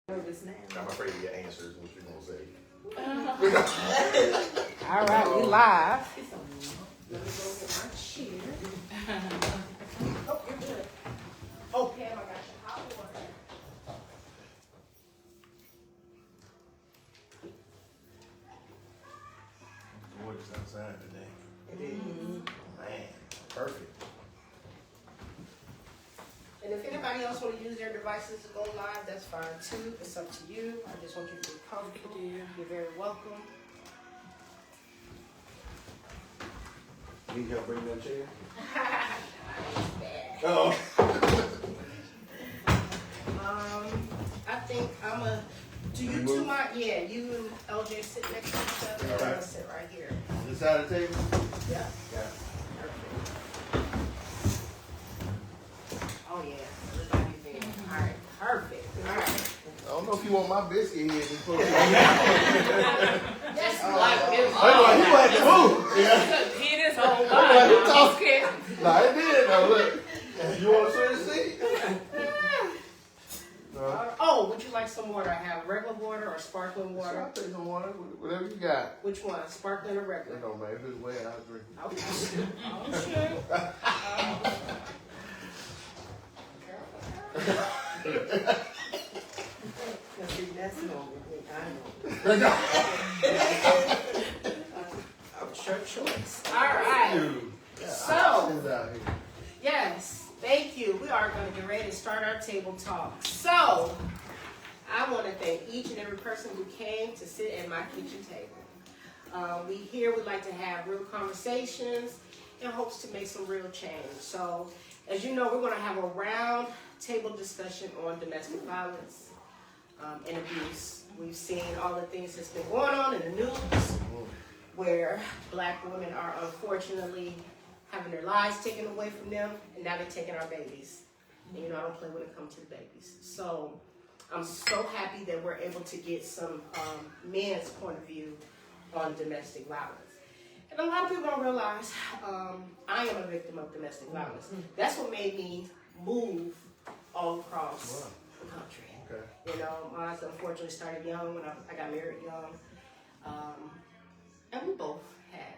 Nervous now. I'm afraid of your answers, what you gonna say. All right, we live. Let me go get my chair. Oh, you're good. Oh, Pam, I got your hot water. What is outside today? It is. Man, perfect. And if anybody else want to use their devices to go live, that's fine too. It's up to you. I just want you to be comfortable. You're very welcome. Need help bring that chair? Bad. Oh. I think I'm a. Do you two mind? Yeah, you and LJ sit next to each other. All right. I'm gonna sit right here. This side of the table? Yeah. Yeah. Perfect. Oh yeah. Everybody there. All right. Perfect. All right. I don't know if you want my biscuit here. Just put it That's like this. I know, you had to move. Yeah. He this whole I'm like, you live. talking? Nah, it did. Now, look. You want to switch seat? No. Oh, would you like some water? I have regular water or sparkling So water. I'll take some water, whatever you got. Which one? Sparkling or It regular? don't matter. If it's wet, I'll drink it. Okay. Oh, shit. Now, see, that's no I know. Shirt choice. All right. Dude. Yeah, So- options out here. Yes, thank you. We are going to get ready to start our table talk. So, I want to thank each and every person who came to sit at my kitchen table. We like to have real conversations in hopes to make some real change. So, as you know, we're going to have a round table discussion on domestic violence and abuse. We've seen all the things that's been going on in the news where black women are unfortunately having their lives taken away from them, and now they're taking our babies. And you know, I don't play when it comes to the babies. So I'm so happy that we're able to get some men's point of view on domestic violence. And a lot of people don't realize I am a victim of domestic violence. That's what made me move all across the country. Okay. You know, mine unfortunately started young when I got married young. And we both had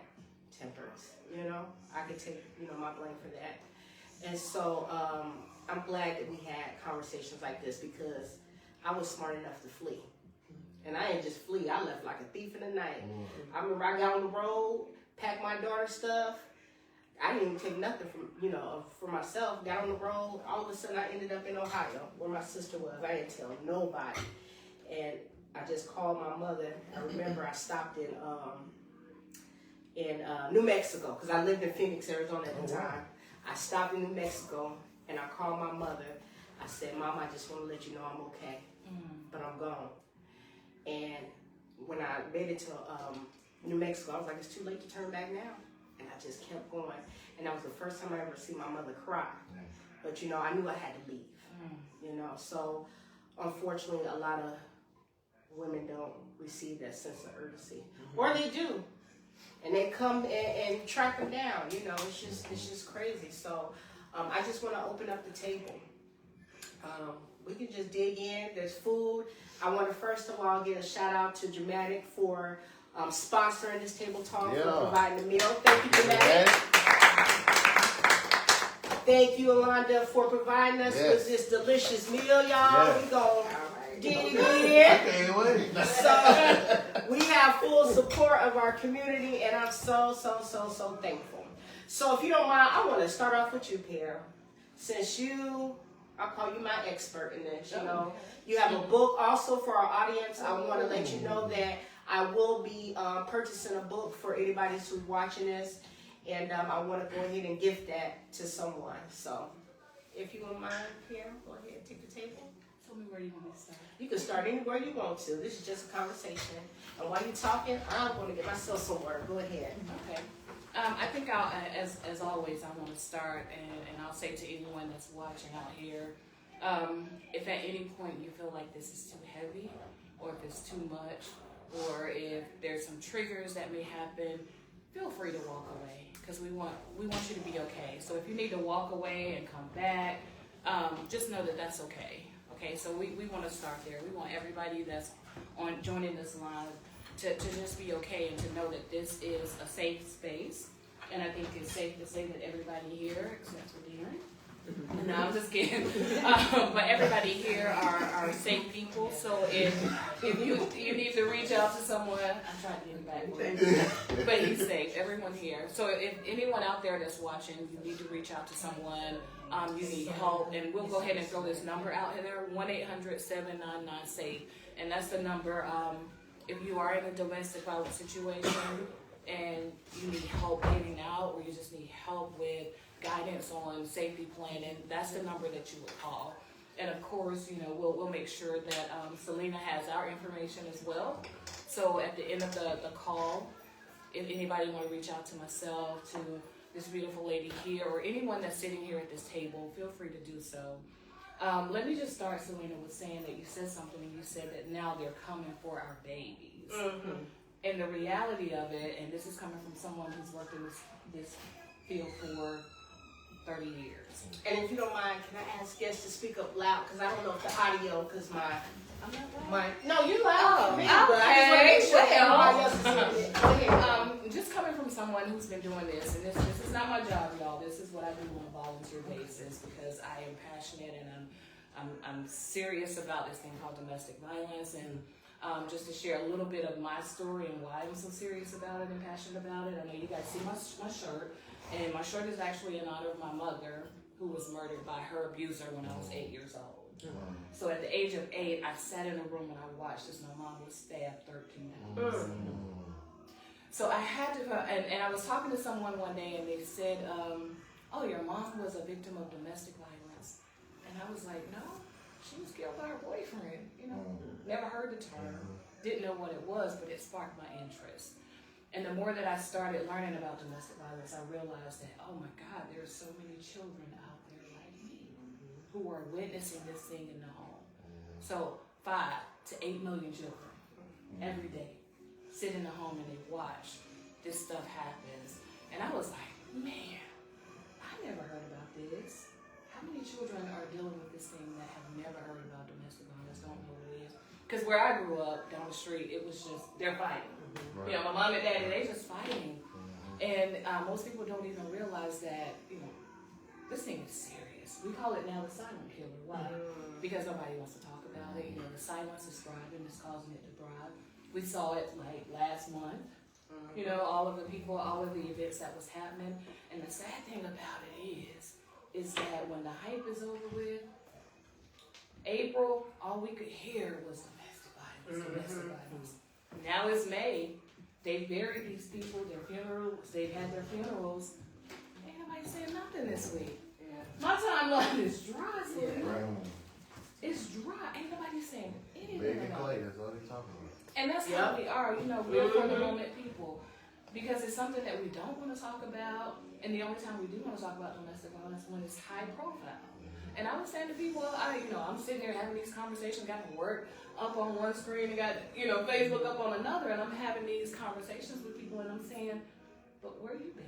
tempers, you know. I could take, my blame for that. And so I'm glad that we had conversations like this because I was smart enough to flee. And I didn't just flee, I left like a thief in the night. I remember I got on the road, packed my daughter's stuff. I didn't even take nothing for myself. Got on the road, all of a sudden I ended up in Ohio where my sister was. I didn't tell nobody. And I just called my mother. I remember I stopped in New Mexico, because I lived in Phoenix, Arizona at the time. I stopped in New Mexico, and I called my mother. I said, Mom, I just want to let you know I'm okay, but I'm gone. And when I made it to New Mexico, I was like, it's too late to turn back now. And I just kept going. And that was the first time I ever seen my mother cry. But, I knew I had to leave, So, unfortunately, a lot of women don't receive that sense of urgency. Or they do. And they come and track them down, it's just crazy. So I just want to open up the table. We can just dig in. There's food. I want to first of all give a shout out to Dramatic for sponsoring this table talk, for providing the meal. Thank you, Dramatic. Thank you, Alonda, for providing us with this delicious meal, y'all. Yes. We gonna dig in. I can't wait. So we have full support of our community, and I'm so thankful. So if you don't mind, I want to start off with you, Pierre. Since I'll call you my expert in this, You have a book also for our audience. I want to let you know that I will be purchasing a book for anybody who's watching this, and I want to go ahead and gift that to someone. So if you don't mind, Pierre, go ahead and take the table. Tell me where you want me to start. You can start anywhere you want to. This is just a conversation. And while you're talking, I'm going to get myself some water. Go ahead. Okay. I think I'll, as always, I want to start, and I'll say to anyone that's watching out here, if at any point you feel like this is too heavy, or if it's too much, or if there's some triggers that may happen, feel free to walk away, because we want you to be okay. So if you need to walk away and come back, just know that that's okay. Okay, so we want to start there. We want everybody that's on joining this line to just be okay and to know that this is a safe space. And I think it's safe to say that everybody here, except for Darren, no, I'm just kidding. But everybody here are safe people. So if you need to reach out to someone, I'm trying to get back, but he's safe. Everyone here. So if anyone out there that's watching, you need to reach out to someone. You need help, and we'll go ahead and throw this number out there: 1-800-799-SAFE, and that's the number. If you are in a domestic violence situation and you need help getting out, or you just need help with guidance on safety planning, that's the number that you would call. And of course, we'll make sure that Selena has our information as well. So at the end of the call, if anybody want to reach out to myself, to this beautiful lady here, or anyone that's sitting here at this table, feel free to do so. Let me just start, Selena, with saying that you said something, and you said that now they're coming for our babies. Mm-hmm. And the reality of it, and this is coming from someone who's worked in this field for 30 years. And if you don't mind, can I ask guests to speak up loud? Because I don't know if the audio, because no, you loud for me, but I just want to make sure everybody else is hearing it. Go ahead. Just coming from someone who's been doing this, and this is not my job, y'all. This is what I do on a volunteer basis because I am passionate and I'm serious about this thing called domestic violence. And just to share a little bit of my story and why I'm so serious about it and passionate about it. I know you guys see my shirt. And my shirt is actually in honor of my mother, who was murdered by her abuser when I was 8 years old. So at the age of 8, I sat in a room and I watched as my mom was stabbed 13 times. So I had to, and I was talking to someone one day and they said, oh, your mom was a victim of domestic violence. And I was like, no, she was killed by her boyfriend. Never heard the term, didn't know what it was, but it sparked my interest. And the more that I started learning about domestic violence, I realized that, oh my God, there are so many children out there like me who are witnessing this thing in the home. So 5 to 8 million children every day sit in the home and they watch this stuff happens. And I was like, man, I never heard about this. How many children are dealing with this thing that have never heard about domestic violence, don't know what it is? Because where I grew up, down the street, it was just, they're fighting. Right. My mom and daddy, they just fighting. And most people don't even realize that, this thing is serious. We call it now the silent killer. Why? Because nobody wants to talk about it. The silence is thriving, it's causing it to thrive. We saw it like last month. All of the people, all of the events that was happening. And the sad thing about it is that when the hype is over with, April, all we could hear was domestic violence. Now it's May. They buried these people, their funerals. They've had their funerals. Ain't nobody saying nothing this week. My timeline is dry, it's dry. Ain't nobody saying anything about it. That's all they talking about. And that's how we are, we're for the moment people. Because it's something that we don't want to talk about. And the only time we do want to talk about domestic violence is when it's high profile. And I was saying to people, I'm sitting there having these conversations, got to work up on one screen and got, Facebook up on another, and I'm having these conversations with people and I'm saying, but where you been?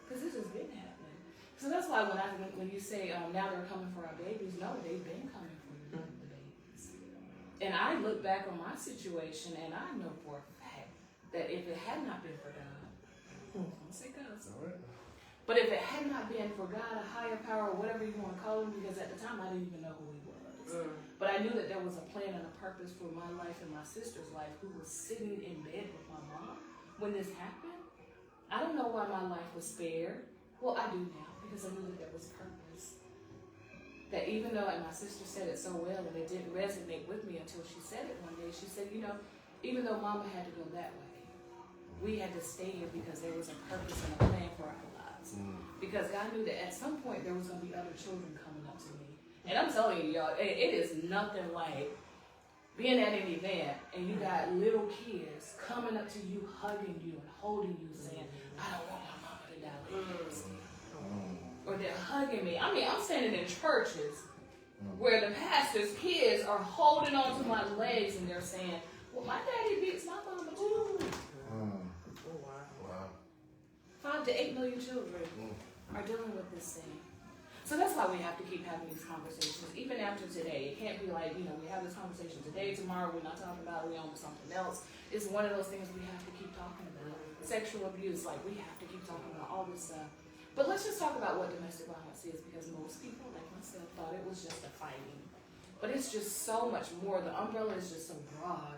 Because this has been happening. So that's why when you say now they're coming for our babies, no, they've been coming for the babies. And I look back on my situation and I know for a fact that if it had not been for God, I'm gonna say God. But if it had not been for God, a higher power, or whatever you want to call him, because at the time I didn't even know who he was. But I knew that there was a plan and a purpose for my life and my sister's life, who was sitting in bed with my mom when this happened. I don't know why my life was spared. Well, I do now, because I knew that there was purpose. That even though, and my sister said it so well, and it didn't resonate with me until she said it one day. She said, even though Mama had to go that way, we had to stay here because there was a purpose and a plan for our lives. Because God knew that at some point there was going to be other children coming up to me. And I'm telling you, y'all, it is nothing like being at an event and you got little kids coming up to you, hugging you and holding you, saying, I don't want my mama to die like this. Or they're hugging me. I mean, I'm standing in churches where the pastor's kids are holding on to my legs and they're saying, well, my daddy beats my mama too. 5 to 8 million children are dealing with this thing. So that's why we have to keep having these conversations, even after today. It can't be like, we have this conversation today, tomorrow we're not talking about it, we're on to something else. It's one of those things we have to keep talking about. Sexual abuse, like we have to keep talking about all this stuff. But let's just talk about what domestic violence is, because most people, like myself, thought it was just a fighting. But it's just so much more. The umbrella is just so broad.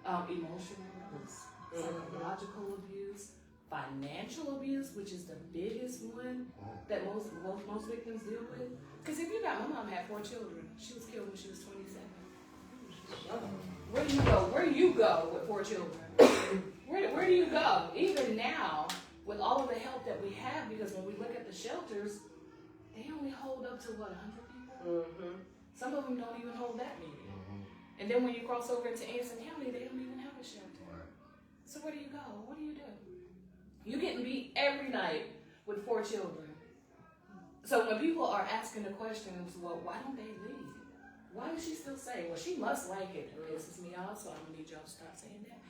Emotional abuse, psychological abuse, financial abuse, which is the biggest one that most victims deal with. Because if you got, my mom had 4 children. She was killed when she was 27. Where do you go with 4 children? Where do you go? Even now, with all of the help that we have, because when we look at the shelters, they only hold up to 100 people? Some of them don't even hold that many. And then when you cross over into Anson County, they don't even have a shelter. So where do you go? What do you do? You're getting beat every night with 4 children. So when people are asking the questions, well, why don't they leave? Why does she still say, well, she must like it. It pisses me off, so I'm going to need y'all to stop saying that.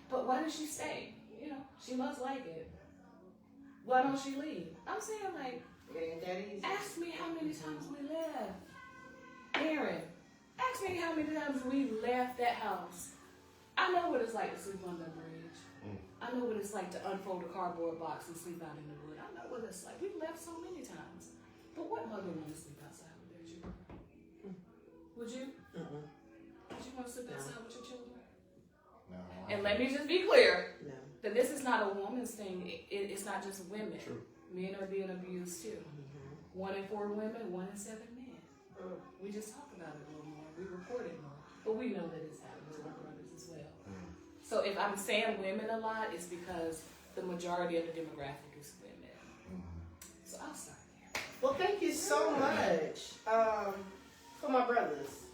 But why does she stay? She must like it. Why don't she leave? I'm saying, like, ask me how many times we left. Aaron, ask me how many times we left that house. I know what it's like to sleep on the bridge. I know what it's like to unfold a cardboard box and sleep out in the wood. I know what it's like. We've left so many times. But what mother would want to sleep outside with their children? Would you? Would you want to sleep outside with your children? No. And let me just be clear that this is not a woman's thing. It's not just women. True. Men are being abused too. 1 in 4 women, 1 in 7 men. We just talk about it a little more. We report it more. But we know that it's happening to our brothers as well. So if I'm saying women a lot, it's because the majority of the demographic is women. So I'll start there. Well, thank you so much. For my brothers,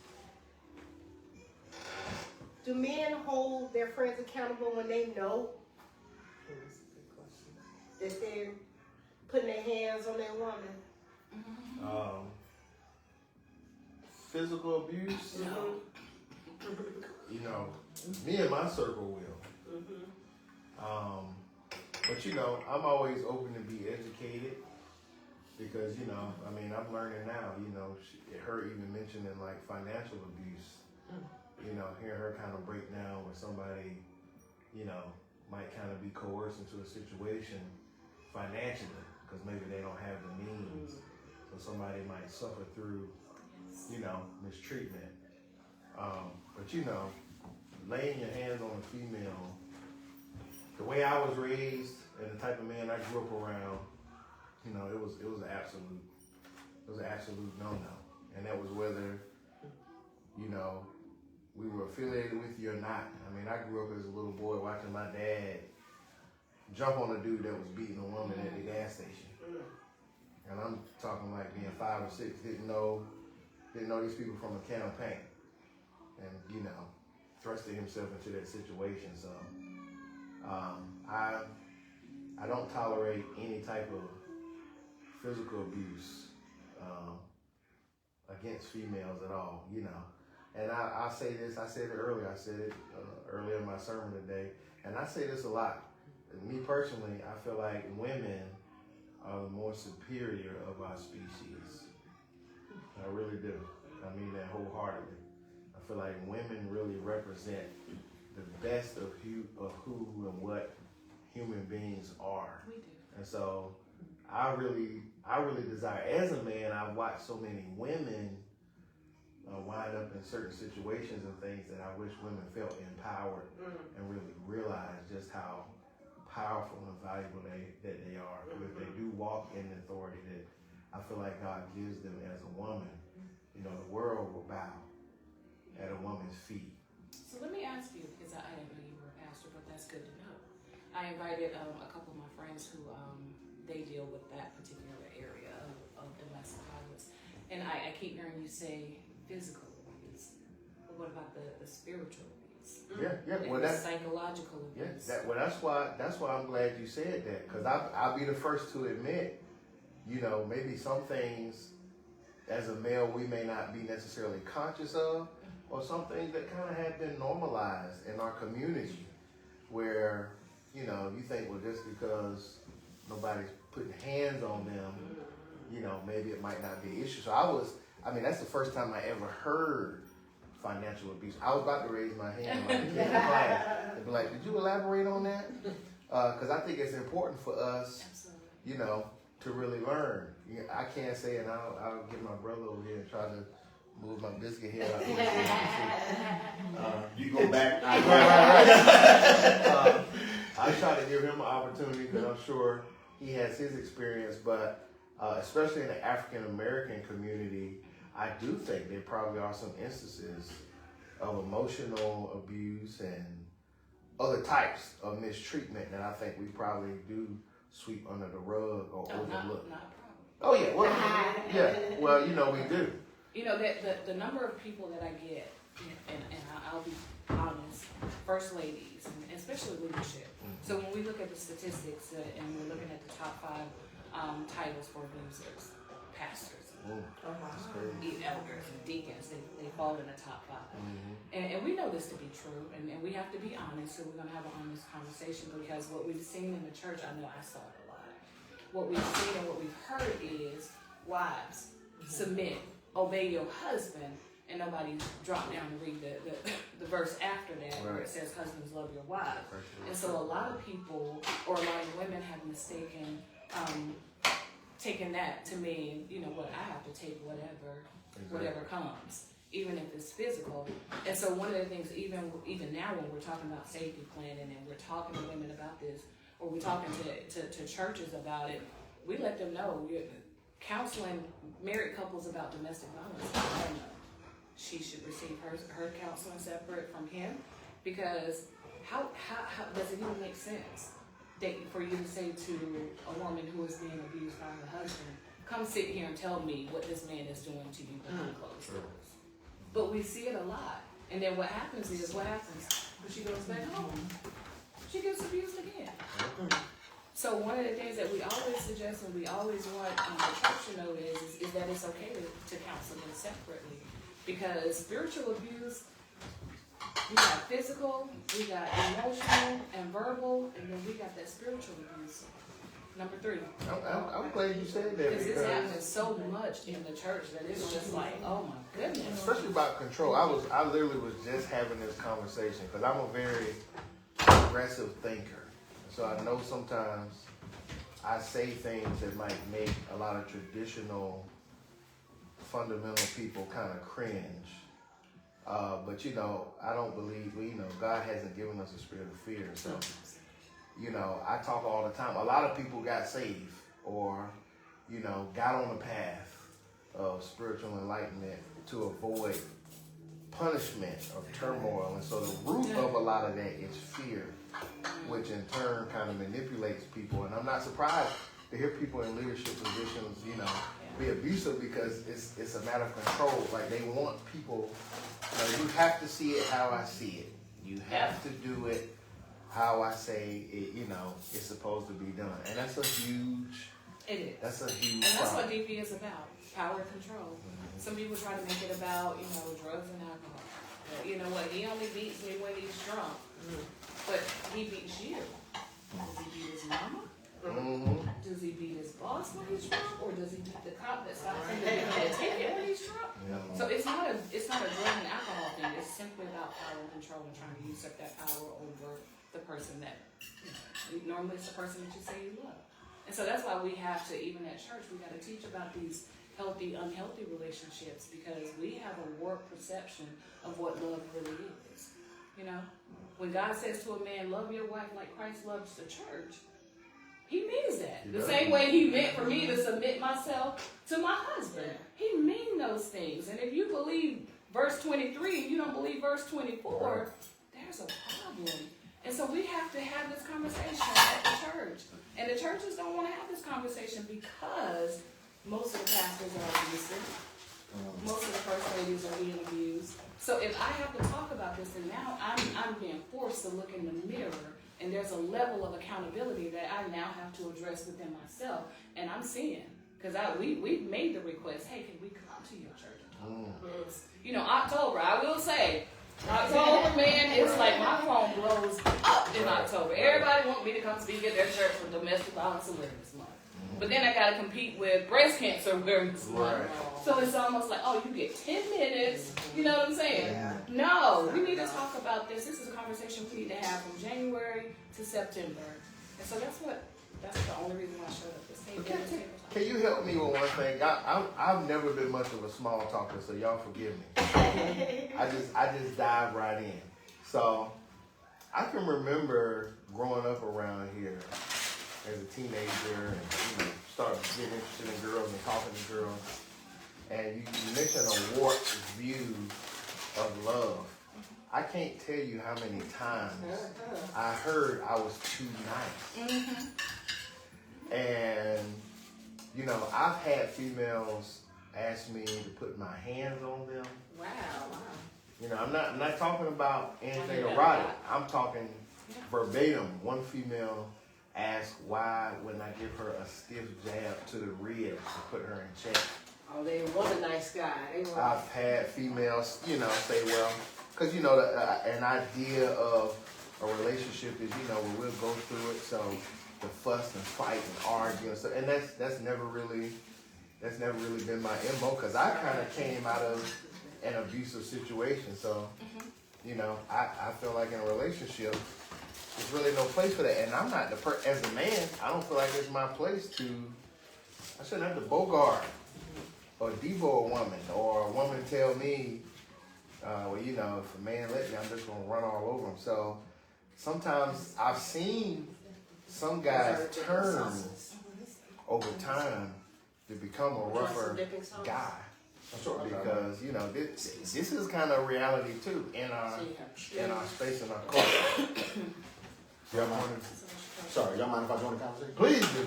do men hold their friends accountable when they know that they're putting their hands on their woman? Physical abuse, me and my circle will. But I'm always open to be educated because, I'm learning now, her even mentioning like financial abuse, hearing her kind of break down where somebody, might kind of be coerced into a situation financially because maybe they don't have the means. So somebody might suffer through mistreatment. But laying your hands on a female, the way I was raised and the type of man I grew up around, it was an absolute no-no. And that was whether, we were affiliated with you or not. I grew up as a little boy watching my dad jump on a dude that was beating a woman at the gas station. And I'm talking like being 5 or 6, didn't know these people from a can of paint. And, thrusting himself into that situation. So, I don't tolerate any type of physical abuse, against females at all, And I say this, I said it earlier, earlier in my sermon today, and I say this a lot. Me personally, I feel like women are the more superior of our species. I really do. I mean that wholeheartedly. I feel like women really represent the best of who and what human beings are. We do. And so I really desire, as a man, I've watched so many women wind up in certain situations and things that I wish women felt empowered and really realized just how powerful and valuable that they are. If they do walk in the authority that I feel like God gives them as a woman, the world will bow at a woman's feet. So let me ask you, because I didn't know you were a pastor, but that's good to know. I invited a couple of my friends who they deal with that particular area of domestic violence, and I keep hearing you say physical abuse. But what about the spiritual abuse? Yeah. And Well, the that's psychological abuse. That's why I'm glad you said that, because I'll be the first to admit, maybe some things as a male we may not be necessarily conscious of, or some things that kind of have been normalized in our community, where you think, well, just because nobody's putting hands on them, maybe it might not be an issue. So that's the first time I ever heard financial abuse. I was about to raise my hand like in class and be like, did you elaborate on that? Because I think it's important for us, to really learn. I can't say, and I'll get my brother over here and try to move my biscuit head out. You go back. Right. I try to give him an opportunity because I'm sure he has his experience, but especially in the African American community, I do think there probably are some instances of emotional abuse and other types of mistreatment that I think we probably do sweep under the rug or overlook. Not a problem. Oh yeah, well, we do. The number of people that I get, and I'll be honest, first ladies, and especially leadership. So when we look at the statistics and we're looking at the top 5 titles for abusers, pastors, elders, and deacons, they fall in the top 5. And we know this to be true, and we have to be honest, so we're going to have an honest conversation, because what we've seen in the church, I know I saw it a lot. What we've seen and what we've heard is wives submit, obey your husband, and nobody dropped down to read the verse after that where it says husbands love your wives. And so a lot of people, or a lot of women, have mistaken taken that to mean, I have to take whatever comes, even if it's physical. And so one of the things, even now when we're talking about safety planning and we're talking to women about this, or we're talking to churches about it, we let them know, counseling married couples about domestic violence, she should receive her counseling separate from him, because how does it even make sense for you to say to a woman who is being abused by her husband, come sit here and tell me what this man is doing to you behind closed doors? But we see it a lot. And then what happens? When she goes back home, she gets abused again. So one of the things that we always suggest and we always want the church to know is that it's okay to counsel them separately. Because spiritual abuse, we got physical, we got emotional and verbal, and then we got that spiritual abuse. Number 3. I'm glad you said that, because it's happening so much in the church that it's just like, oh my goodness. Especially about control. I literally was just having this conversation because I'm a very aggressive thinker. So I know sometimes I say things that might make a lot of traditional fundamental people kind of cringe. But I don't believe, God hasn't given us a spirit of fear. So, I talk all the time. A lot of people got saved or, got on the path of spiritual enlightenment to avoid punishment of turmoil. And so the root of a lot of that is fear, which in turn kind of manipulates people. And I'm not surprised to hear people in leadership positions, be abusive, because it's a matter of control. Like they want people, you have to see it how I see it. You have to do it how I say it, it's supposed to be done. And that's a huge, that's a huge And that's problem. what DP is about, power and control. Some people try to make it about, drugs and alcohol. But you know what, he only beats me when he's drunk. But he beats you. Does he beat his mama? Does he beat his boss when he's drunk, or does he beat the cop that stops him to get a ticket when he's drunk? So it's not a drug and alcohol thing. It's simply about power and control and trying to usurp that power over the person that normally it's the person that you say you love. And so that's why we have to, even at church, we got to teach about these healthy, unhealthy relationships, because we have a warped perception of what love really is. When God says to a man, love your wife like Christ loves the church, he means that. The same way he meant for me to submit myself to my husband. He means those things. And if you believe verse 23 and you don't believe verse 24, there's a problem. And so we have to have this conversation at the church. And the churches don't want to have this conversation because most of the pastors are abusive. Most of the first ladies are being abused. So if I have to talk about this, and now I'm being forced to look in the mirror, and there's a level of accountability that I now have to address within myself. And I'm seeing, because we've made the request, hey, can we come to your church? October, I will say, October, man, it's like my phone blows up in October. Everybody wants me to come speak at their church for Domestic Violence Awareness Month. but then I gotta compete with breast cancer awareness month. Right. So it's almost like, oh, you get 10 minutes. You know what I'm saying? Yeah. No, we need to talk about this. This is a conversation we need to have from January to September. And so that's the only reason why I showed up this table. Can you help me with one thing? I've never been much of a small talker, so y'all forgive me. I just dive right in. So I can remember growing up around here as a teenager and start getting interested in girls and talking to girls. And you mentioned a warped view of love. I can't tell you how many times I heard I was too nice. Mm-hmm. And, I've had females ask me to put my hands on them. Wow. I'm not talking about anything erotic. I'm talking verbatim. One female asked why wouldn't I give her a stiff jab to the ribs to put her in check. Oh, they want a nice guy. I've had females, say, well, because, an idea of a relationship is, we'll go through it, so the fuss and fight and argue and stuff. And that's never really been my MO, because I kind of came out of an abusive situation. So, I feel like in a relationship, there's really no place for that. And I'm not as a man, I don't feel like it's my place I shouldn't have to bogart or devo a woman, or a woman tell me, if a man let me, I'm just going to run all over him. So sometimes I've seen some guys turn over time to become a rougher guy. Because, this is kind of reality too in our space and our culture. Y'all mind if I join the conversation? Please do.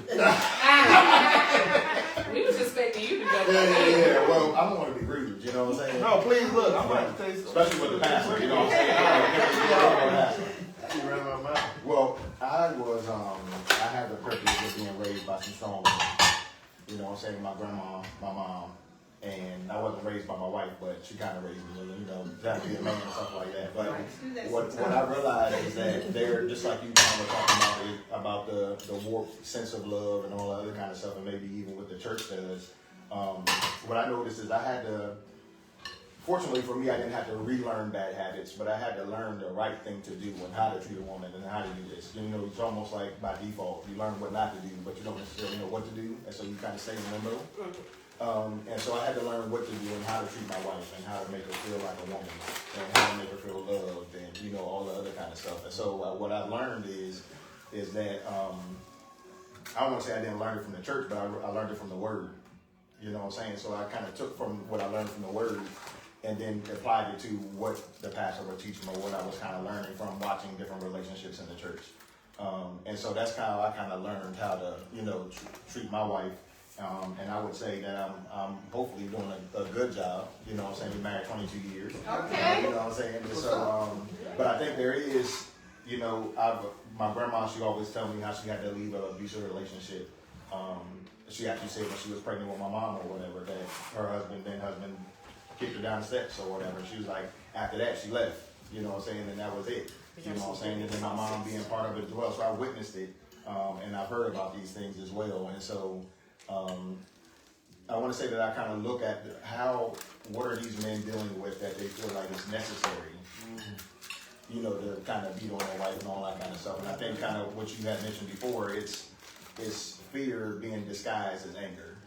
We was expecting you to go. Yeah. Well, I don't want to be rude, you know what I'm saying? No, please look. I'm about to tell you something. Especially with the pastor, you know what I'm saying? You ran my mouth. Well, I had the privilege of being raised by some strong women. You know what I'm saying? My grandma, my mom, and I wasn't raised by my wife, but she kind of raised me, that to be a man and stuff like that. But what I realized is that they're, just like you kind of talking about the warped sense of love and all that other kind of stuff, and maybe even what the church does. What I noticed is I had to, fortunately for me, I didn't have to relearn bad habits, but I had to learn the right thing to do and how to treat a woman and how to do this. It's almost like by default, you learn what not to do, but you don't necessarily know what to do, and so you kind of stay in limbo. And so I had to learn what to do and how to treat my wife and how to make her feel like a woman and how to make her feel loved and, all the other kind of stuff. And so what I learned is that, I don't want to say I didn't learn it from the church, but I learned it from the Word. You know what I'm saying? So I kind of took from what I learned from the Word and then applied it to what the pastor was teaching or what I was kind of learning from watching different relationships in the church. And so that's kind of how I kind of learned how to, treat my wife. And I would say that I'm hopefully doing a good job. You know what I'm saying? We're married 22 years. Okay. You know what I'm saying? And so, but I think there is, my grandma, she always tell me how she had to leave an abusive relationship. She actually said when she was pregnant with my mom or whatever, that her husband kicked her down the steps or whatever. She was like, after that, she left. You know what I'm saying? And that was it. You know what I'm saying? And then my mom being part of it as well. So I witnessed it. And I've heard about these things as well. And so, I want to say that I kind of look at what are these men dealing with that they feel like it's necessary, to kind of beat on their wife and all that kind of stuff. And I think kind of what you had mentioned before, it's fear being disguised as anger.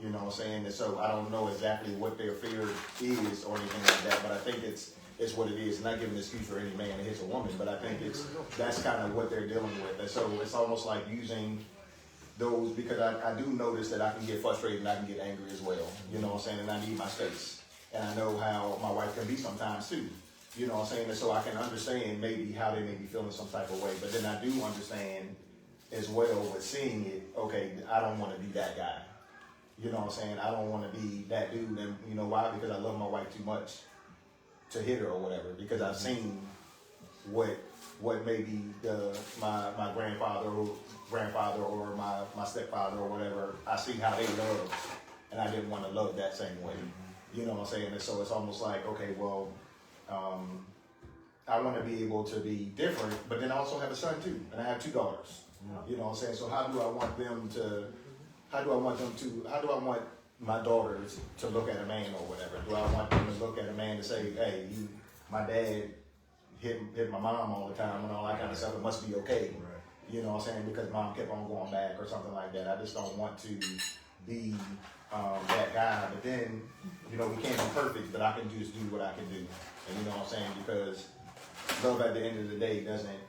You know what I'm saying? And so I don't know exactly what their fear is or anything like that, but I think it's what it is. Not giving an excuse for any man that hits a woman, but I think that's kind of what they're dealing with. And so it's almost like using those, because I do notice that I can get frustrated and I can get angry as well. You know what I'm saying? And I need my space. And I know how my wife can be sometimes too. You know what I'm saying? And so I can understand maybe how they may be feeling some type of way. But then I do understand as well with seeing it, okay, I don't want to be that guy. You know what I'm saying? I don't want to be that dude. And you know why? Because I love my wife too much to hit her or whatever. Because I've seen what maybe my grandfather or my stepfather or whatever, I see how they love, and I didn't want to love that same way. You know what I'm saying? And so it's almost like, okay, well, I want to be able to be different, but then I also have a son too, and I have 2 daughters. You know what I'm saying? So how do I want them to how do I want my daughters to look at a man or whatever? Do I want them to look at a man to say, hey, my dad hit my mom all the time and all that kind of stuff, it must be okay. Right. You know what I'm saying? Because mom kept on going back or something like that. I just don't want to be that guy. But then, you know, we can't be perfect, but I can just do what I can do. And you know what I'm saying? Because love at the end of the day doesn't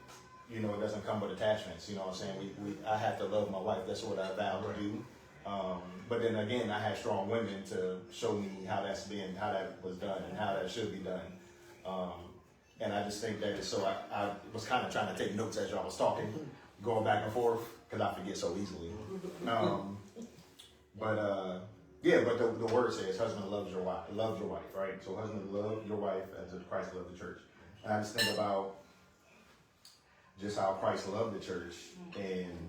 come with attachments. You know what I'm saying? I have to love my wife. That's what I vow to do. But then again, I had strong women to show me how that was done and how that should be done. And I just think that it's so, I was kind of trying to take notes as y'all was talking, going back and forth, because I forget so easily. But the word says, husband loves your wife, right? So husband, love your wife as Christ loved the church. And I just think about just how Christ loved the church and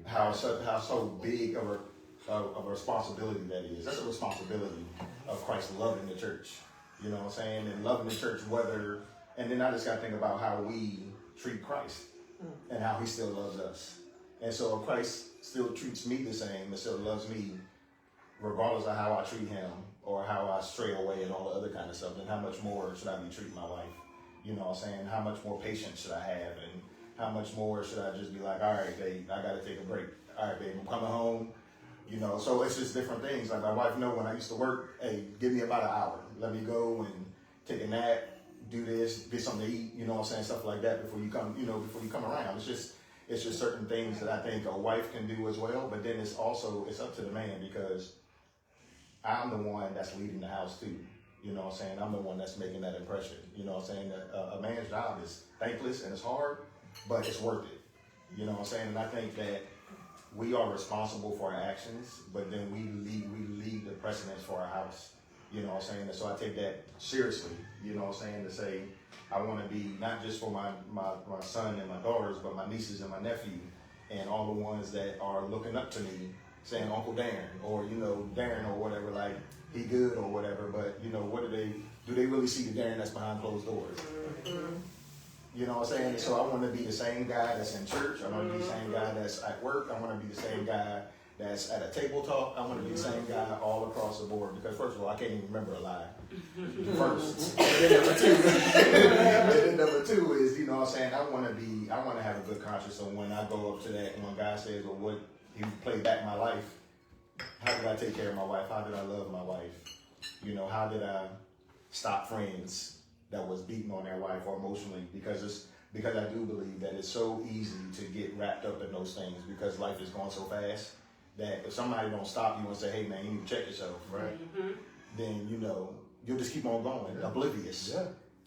how so big of a responsibility that is. That's a responsibility of Christ loving the church. You know what I'm saying? And loving the church, and then I just got to think about how we treat Christ and how he still loves us. And so if Christ still treats me the same and still loves me, regardless of how I treat him or how I stray away and all the other kind of stuff, then how much more should I be treating my wife? You know what I'm saying? How much more patience should I have? And how much more should I just be like, all right, babe, I got to take a break. All right, babe, I'm coming home. You know, so it's just different things. Like my wife know when I used to work, hey, give me about an hour. Let me go and take a nap, do this, get something to eat, you know what I'm saying, stuff like that before you come around. It's just certain things that I think a wife can do as well, but then it's up to the man because I'm the one that's leading the house too. You know what I'm saying? I'm the one that's making that impression. You know what I'm saying? A man's job is thankless and it's hard, but it's worth it. You know what I'm saying? And I think that we are responsible for our actions, but then we lead the precedence for our house. You know what I'm saying? And so I take that seriously, you know what I'm saying, to say I want to be not just for my son and my daughters, but my nieces and my nephew and all the ones that are looking up to me saying Uncle Darren or, you know, Darren or whatever, like he good or whatever, but, you know, do they really see the Darren that's behind closed doors? You know what I'm saying? So I want to be the same guy that's in church. I want to be the same guy that's at work. I want to be the same guy that's at a table talk. I want to be the same guy all across the board because first of all, I can't even remember a lie. First. And then number two is, you know what I'm saying, I want to have a good conscience. So when I go up to that, when God says, well, what he played back my life, how did I take care of my wife? How did I love my wife? You know, how did I stop friends that was beating on their wife or emotionally? Because I do believe that it's so easy to get wrapped up in those things because life is going so fast that if somebody don't stop you and say, hey man, you need to check yourself, right? Then, you know, you'll just keep on going, oblivious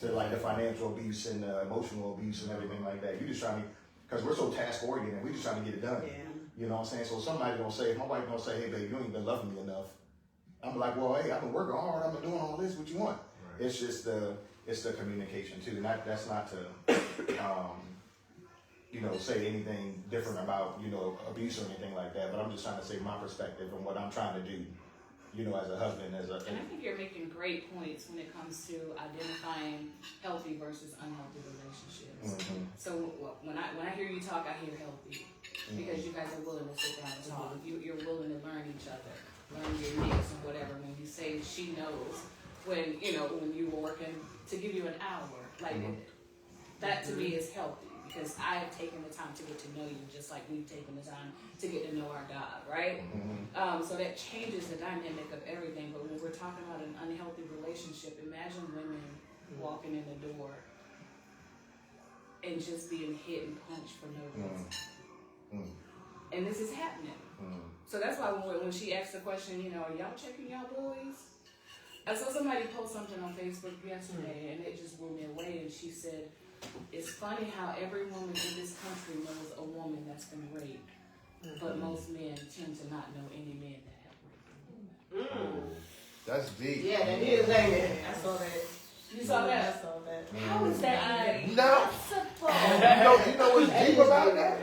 to like the financial abuse and the emotional abuse and everything like that. You just trying to, because we're so task oriented, we just trying to get it done. Yeah. You know what I'm saying? So somebody gonna say, if my wife gonna say, hey babe, you ain't been loving me enough. I'm like, well, hey, I've been working hard, I've been doing all this, what you want? Right. It's just the communication too. And that's not to, you know, say anything different about, you know, abuse or anything like that. But I'm just trying to say my perspective and what I'm trying to do, you know, as a husband, and I think you're making great points when it comes to identifying healthy versus unhealthy relationships. So when I hear you talk, I hear healthy because you guys are willing to sit down and talk. You're willing to learn each other, learn your needs and whatever. When you say she knows, when you were working to give you an hour, like that to me is healthy. Because I have taken the time to get to know you, just like we've taken the time to get to know our God, right? So that changes the dynamic of everything. But when we're talking about an unhealthy relationship, imagine women walking in the door and just being hit and punched for no reason. And this is happening. So that's why when she asked the question, you know, are y'all checking y'all boys? I saw somebody post something on Facebook yesterday, and it just blew me away. And she said, it's funny how every woman in this country knows a woman that's been raped, but most men tend to not know any men that have raped them. That's deep. Yeah, that is, ain't it? I saw that. You saw that? I saw that. How is that No. possible? You know what's deep about that?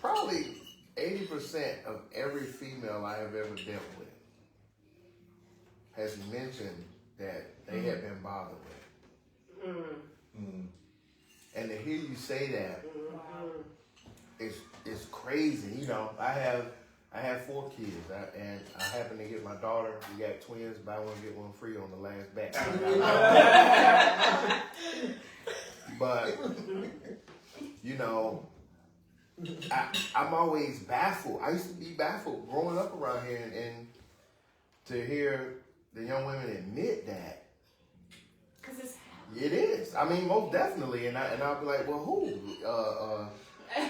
Probably 80% of every female I have ever dealt with has mentioned that they have been bothered with. And to hear you say that is crazy. crazy. You know, I have 4 kids, and I happen to get my daughter. We got twins, buy one get one free on the last batch. But you know, I'm always baffled. I used to be baffled growing up around here, and to hear the young women admit that. Because it's It is. I mean, most definitely. And I'll be like, well, who?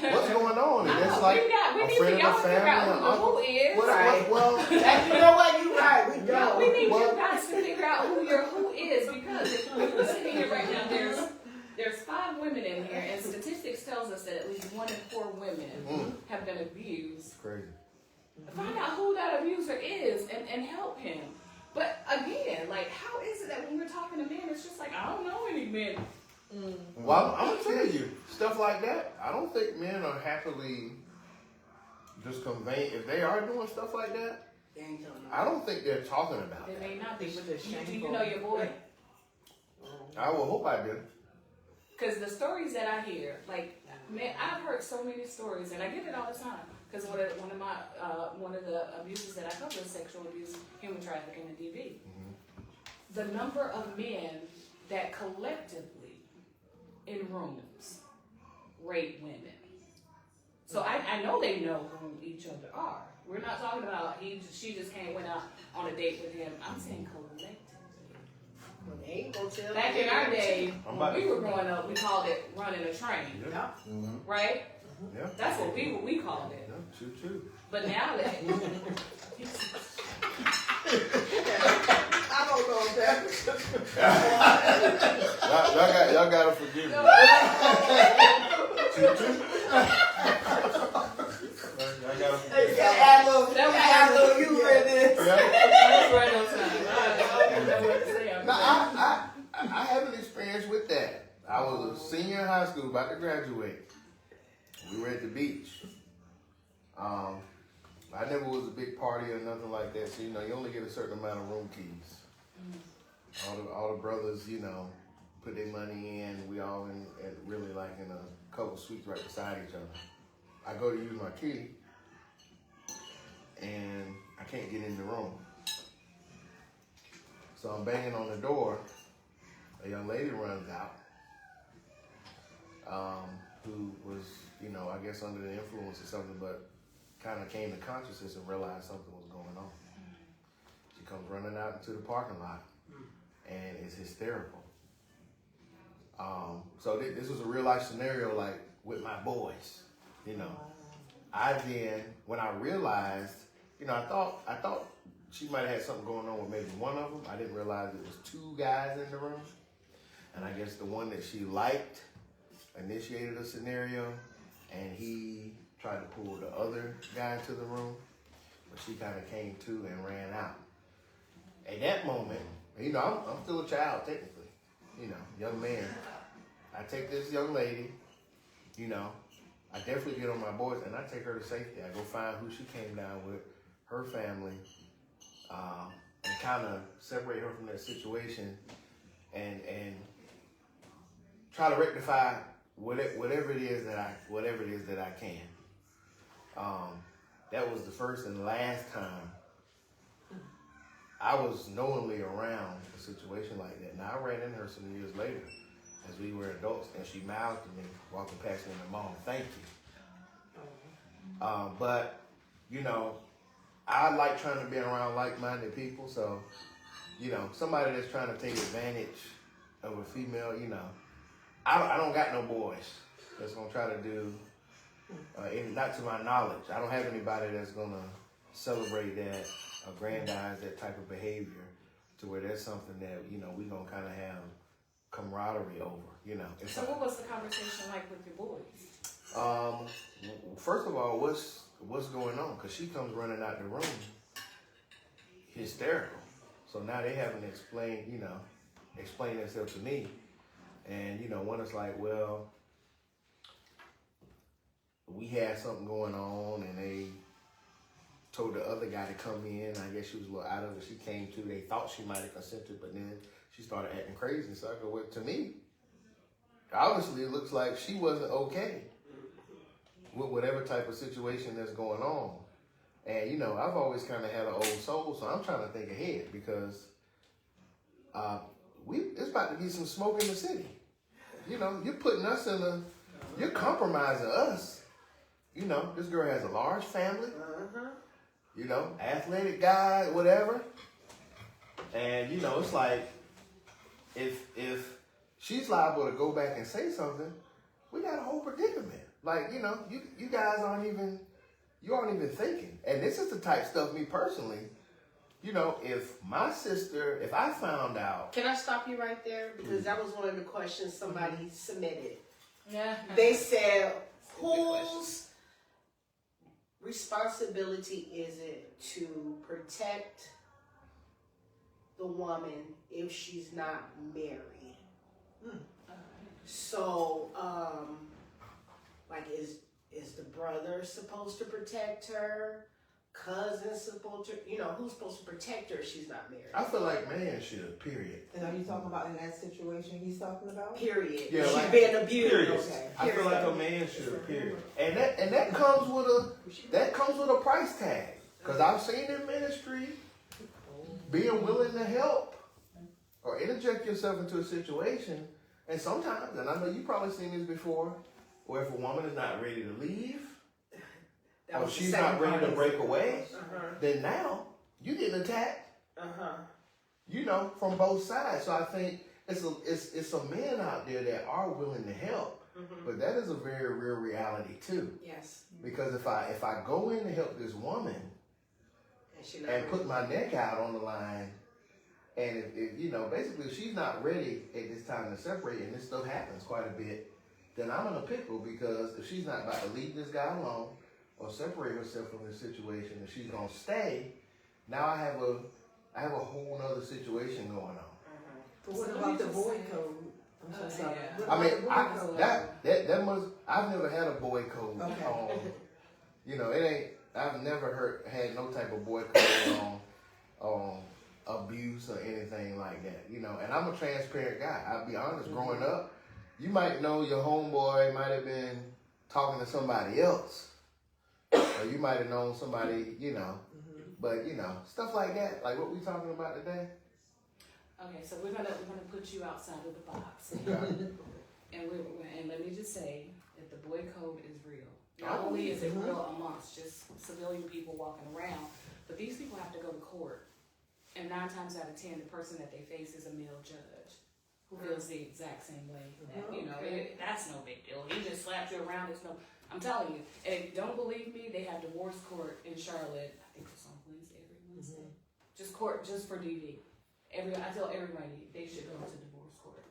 What's going on? And it's like we a need friend to of the family. out an uncle. who is. Well, You know what? You're right. We don't. We need Well- you guys to figure out who your who is, because if we're sitting here right now, there's 5 women in here, and statistics tells us that at least 1 in 4 women have been abused. crazy. Find out who that abuser is and help him. But again, like, how is it that when we're talking to men, it's just like, I don't know any men. Well, I'm gonna tell you stuff like that. I don't think men are happily just conveying if they are doing stuff like that. I don't think they're talking about They it. may not be. It's just Do you know your boy? I will hope I do. Because the stories that I hear, like, man, I've heard so many stories, and I get it all the time. Because one of the abuses that I cover is sexual abuse, human trafficking, and DV. The number of men that collectively in rooms rape women. So I know they know who each other are. We're not talking about she just went out on a date with him. I'm saying collectively. Back in our day, when we were growing up, we called it running a train, Yeah. right? Yeah. That's what we called it. Yeah. Choo. But now that I don't know that. Y'all gotta forgive me. Choo. Y'all gotta forgive me. Add a little humor in this. that was right on time. I don't know what to say. No, I have an experience with that. I was a senior in high school, about to graduate. We were at the beach. I never was a big party or nothing like that, so you know, you only get a certain amount of room keys. All the brothers, you know, put their money in. We all in really like in a couple suites right beside each other. I go to use my key, and I can't get in the room. So I'm banging on the door. A young lady runs out, who was, you know, I guess under the influence or something, but kind of came to consciousness and realized something was going on. She comes running out into the parking lot and is hysterical. So this was a real life scenario, like with my boys, you know. When I realized, you know, I thought she might have had something going on with maybe one of them. I didn't realize it was 2 guys in the room. And I guess the one that she liked initiated a scenario, and he tried to pull the other guy into the room, but she kind of came to and ran out. At that moment, you know, I'm still a child technically, you know, young man. I take this young lady, you know, I definitely get on my boys, and I take her to safety. I go find who she came down with, her family, and kind of separate her from that situation, and try to rectify whatever it is that I can. That was the first and last time I was knowingly around a situation like that. Now I ran into her some years later as we were adults, and she mouthed to me walking past me in the mall, "Thank you." But you know, I like trying to be around like-minded people. So you know, somebody that's trying to take advantage of a female, you know, I don't got no boys that's gonna try to do. Not to my knowledge, I don't have anybody that's gonna celebrate that, aggrandize that type of behavior, to where there's something that, you know, we gonna kind of have camaraderie over, you know. So what was the conversation like with your boys? First of all, what's going on? Because she comes running out the room, hysterical. So now they haven't explained themselves to me, and you know, one is like, well, we had something going on, and they told the other guy to come in. I guess she was a little out of it. She came to. They thought she might have consented, but then she started acting crazy. So I go, well, to me, obviously it looks like she wasn't okay. with whatever type of situation that's going on. And, you know, I've always kind of had an old soul, so I'm trying to think ahead because it's about to be some smoke in the city. You know, you're putting us you're compromising us. You know, this girl has a large family, you know, athletic guy, whatever. And, you know, it's like, if she's liable to go back and say something, we got a whole predicament. Like, you know, you guys aren't even thinking. And this is the type of stuff, me personally, you know, if I found out. Can I stop you right there? Because that was one of the questions somebody submitted. Yeah. They said, whose responsibility is it to protect the woman if she's not married? So, like, is the brother supposed to protect her? Cousin supposed to, you know, who's supposed to protect her if she's not married? I feel like man should, period. And are you talking about in that situation he's talking about? Period. Yeah, She's like, being abused. period. Okay. I feel like a man should, period. And that comes with a price tag. Because I've seen in ministry, being willing to help or interject yourself into a situation, and sometimes, and I know you've probably seen this before, where if a woman is not ready to leave, That or was the she's second not ready to part. break away, then now you getting attacked. You know, from both sides. So I think it's some men out there that are willing to help, but that is a very real reality too. Yes. Because if I go in to help this woman And she not and ready. put my neck out on the line, and if you know, basically if she's not ready at this time to separate, and this stuff happens quite a bit, then I'm in a pickle because if she's not about to leave this guy alone or separate herself from this situation, and she's gonna stay, now I have a whole nother situation going on. But what about the boy code? I'm so sorry. Yeah. What I about mean, the boy code? that must. I've never had a boy code. Okay. You know, it ain't. I've never had no type of boy code on abuse or anything like that. You know, and I'm a transparent guy. I'll be honest. Growing up, you might know your homeboy might have been talking to somebody else, or you might have known somebody. You know, but you know, stuff like that. Like what we talking about today. Okay, so we're gonna put you outside of the box, Okay. and let me just say that the boy code is real. Not only is it real amongst just civilian people walking around, but these people have to go to court, and 9 times out of 10, the person that they face is a male judge who feels the exact same way. That, you know, that's no big deal. He just slapped you around. It's no. I'm telling you. And if you don't believe me, they have divorce court in Charlotte. I think it's on Wednesday, every Wednesday. Just court, just for DV. I tell everybody they should go to divorce court.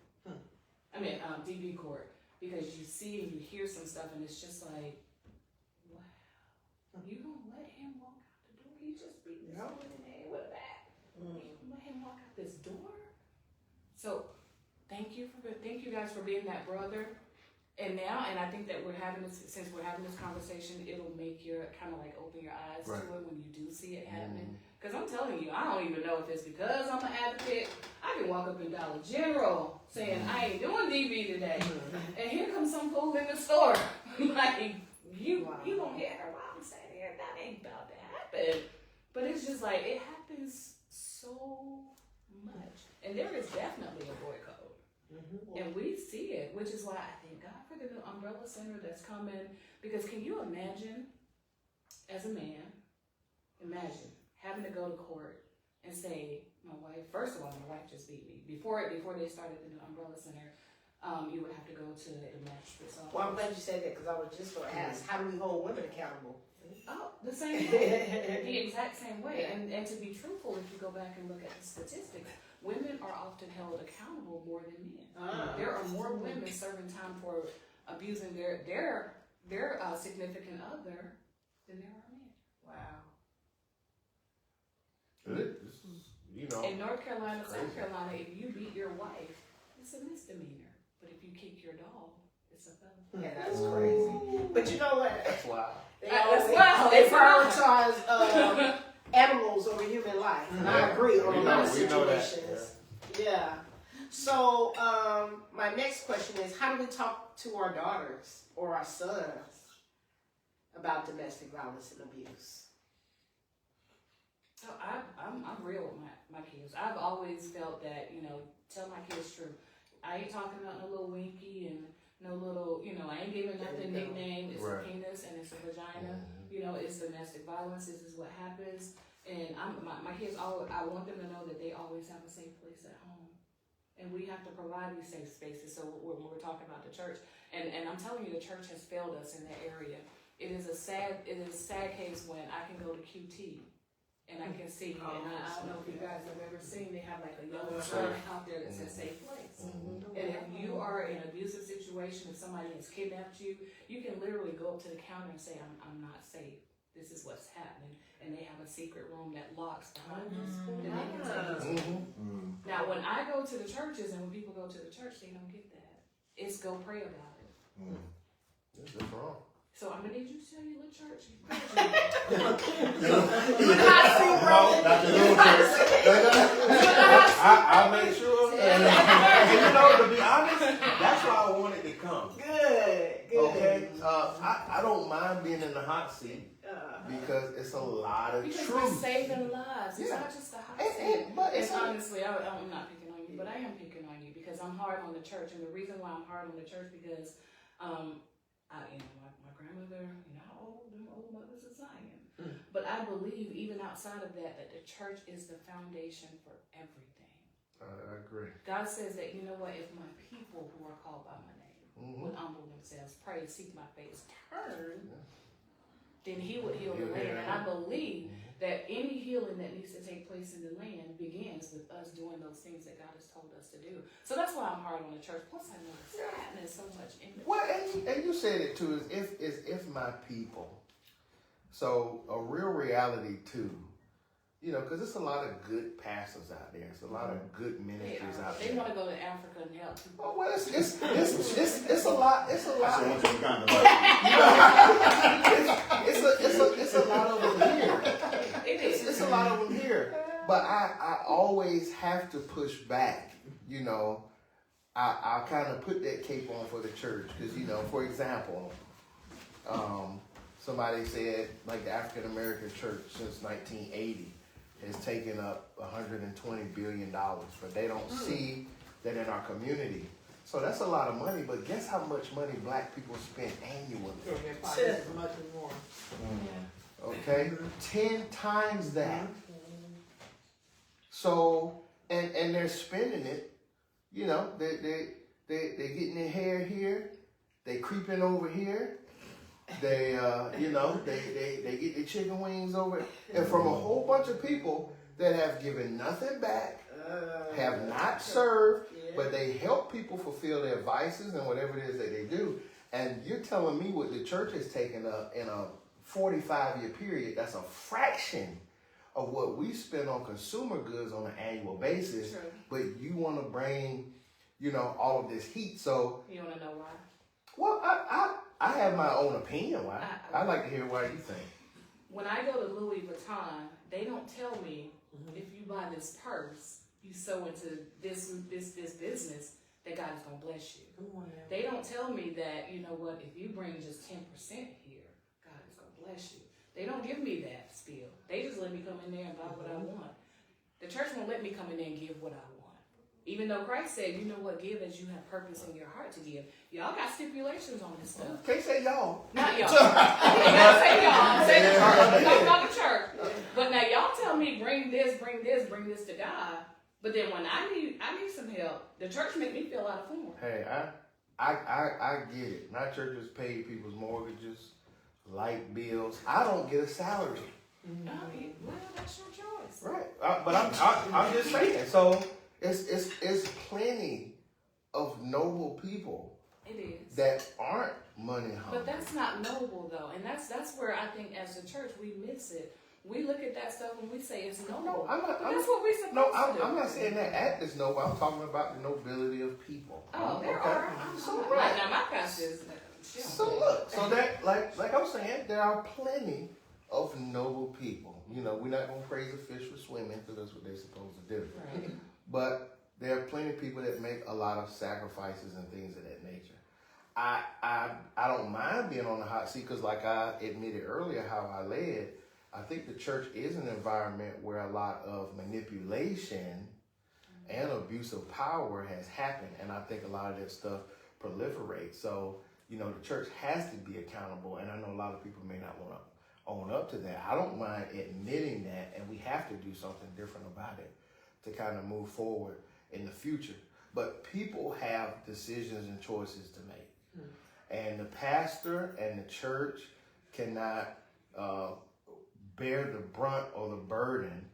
I mean, DV court, because you see and you hear some stuff, and it's just like, wow, you gonna let him walk out the door? He just beat this woman in the head with a bat. You gonna let him walk out this door? So, thank you guys for being that brother. And I think that since we're having this conversation, it'll make you kind of like open your eyes to it when you do see it happening. Because I'm telling you, I don't even know if it's because I'm an advocate. I can walk up in Dollar General saying, I ain't doing DV today. And here comes some fool in the store. Like, you gonna get her while I'm standing here. That ain't about to happen. But it's just like, it happens so much. And there is definitely a boy code. And we see it, which is why I thank God for the new umbrella center that's coming. Because can you imagine, as a man, having to go to court and say, my wife, first of all, my wife just beat me. Before they started the new umbrella center, you would have to go to the magistrate's office. Well, I'm glad you said that because I was just going to ask, how do we hold women accountable? Oh, the same way. The exact same way. And to be truthful, if you go back and look at the statistics, women are often held accountable more than men. There are more women serving time for abusing their significant other than there are men. Wow. This is, you know. In North Carolina, South Carolina, if you beat your wife, it's a misdemeanor. But if you kick your dog, it's a felony. Yeah, that's crazy. But you know what? That's wild. They prioritize animals over human life. And I agree on a lot of situations. Yeah. So my next question is, how do we talk to our daughters or our sons about domestic violence and abuse? So I'm real with my kids. I've always felt that, tell my kids true. I ain't talking about no little winky and no little, I ain't giving nothing nickname. It's Right. a penis and it's a vagina. Mhm. It's domestic violence. This is what happens. And my kids, I want them to know that they always have a safe place at home. And we have to provide these safe spaces. So when we're talking about the church, and I'm telling you, the church has failed us in that area. It is a sad case when I can go to QT and I can see, and I don't know if you guys have ever seen, they have like a yellow sign out there that says safe place. Mhm. And if you are in an abusive situation, if somebody has kidnapped you, you can literally go up to the counter and say, I'm not safe. This is what's happening. And they have a secret room that locks behind us. And they can take you. Mhm. Now, when I go to the churches and when people go to the church, they don't get that. It's go pray about it. That's just wrong. So I'm going to need you to tell your little church. No, not the little church. I'll make sure. And to be honest, that's why I wanted to come. Good. Okay? I don't mind being in the hot seat because it's a lot of Because we're truth. saving lives. It's Yeah. not just the hot And- seat. but And it's honestly, I'm not picking on you, but I am picking on you because I'm hard on the church. And the reason why I'm hard on the church because, my grandmother, how old, them old mothers of Zion. But I believe even outside of that the church is the foundation for everything. I agree. God says that, if my people who are called by my name Mhm. would humble themselves, pray, seek my face, turn, Yeah. then he would heal the He'll land. heal And I it. believe that any healing that needs to take place in the land begins with us doing those things that God has told us to do. So that's why I'm hard on the church. Plus, I know it's happening so much in the Well, and you said it too, is if my people. So a real reality too, because there's a lot of good pastors out there. It's a lot of good ministries out They there. want to go to Africa and help people. Oh, well, it's a lot. It's a So lot. once you kind of It's a lot of them here. It is. It's a lot of them here. But I always have to push back. I kind of put that cape on for the church because for example, somebody said like the African American church since 1980 has taken up $120 billion, but they don't see that in our community. So that's a lot of money, but guess how much money black people spend annually? As much as more. Okay? 10 times that. So, and they're spending it, they getting their hair here, they creeping over here, they get their chicken wings over, and from a whole bunch of people that have given nothing back, have not served, but they help people fulfill their vices and whatever it is that they do. And you're telling me what the church has taken up in a 45-year period, that's a fraction of what we spend on consumer goods on an annual basis. True. But you want to bring, all of this heat. So, You want to know why? well, I have my own opinion why. I'd like to hear why you think. When I go to Louis Vuitton, they don't tell me if you buy this purse, you sow into this business, that God is going to bless you. Come on now. They don't tell me that, if you bring just 10% here, God is going to bless you. They don't give me that spiel. They just let me come in there and buy what I want. The church won't let me come in there and give what I want. Even though Christ said, give as you have purpose in your heart to give. Y'all got stipulations on this stuff. Can't say y'all. Not y'all. I gotta say y'all. I'm saying the church. I'm talking about the church. But now y'all tell me bring this to God. But then when I need some help, the church make me feel out of form. Hey, I get it. My churches pay people's mortgages, light bills. I don't get a salary. Well, that's your choice. Right. But I'm just saying. So it's plenty of noble people It is. that aren't money hungry. But that's not noble though, and that's where I think as a church we miss it. We look at that stuff and we say it's noble. No, I'm not. But that's what we're supposed to do. I'm not saying that act is noble. I'm talking about the nobility of people. Oh, there Okay? are. So I'm right. now my pastor is. So look, so that like I'm saying, there are plenty of noble people. We're not gonna praise a fish for swimming because that's what they're supposed to do. Right. But there are plenty of people that make a lot of sacrifices and things of that nature. I don't mind being on the hot seat because, like I admitted earlier, how I led. I think the church is an environment where a lot of manipulation and abuse of power has happened, and I think a lot of that stuff proliferates. So, you know, the church has to be accountable, and I know a lot of people may not want to own up to that. I don't mind admitting that, and we have to do something different about it to kind of move forward in the future. But people have decisions and choices to make, and the pastor and the church cannot bear the brunt or the burden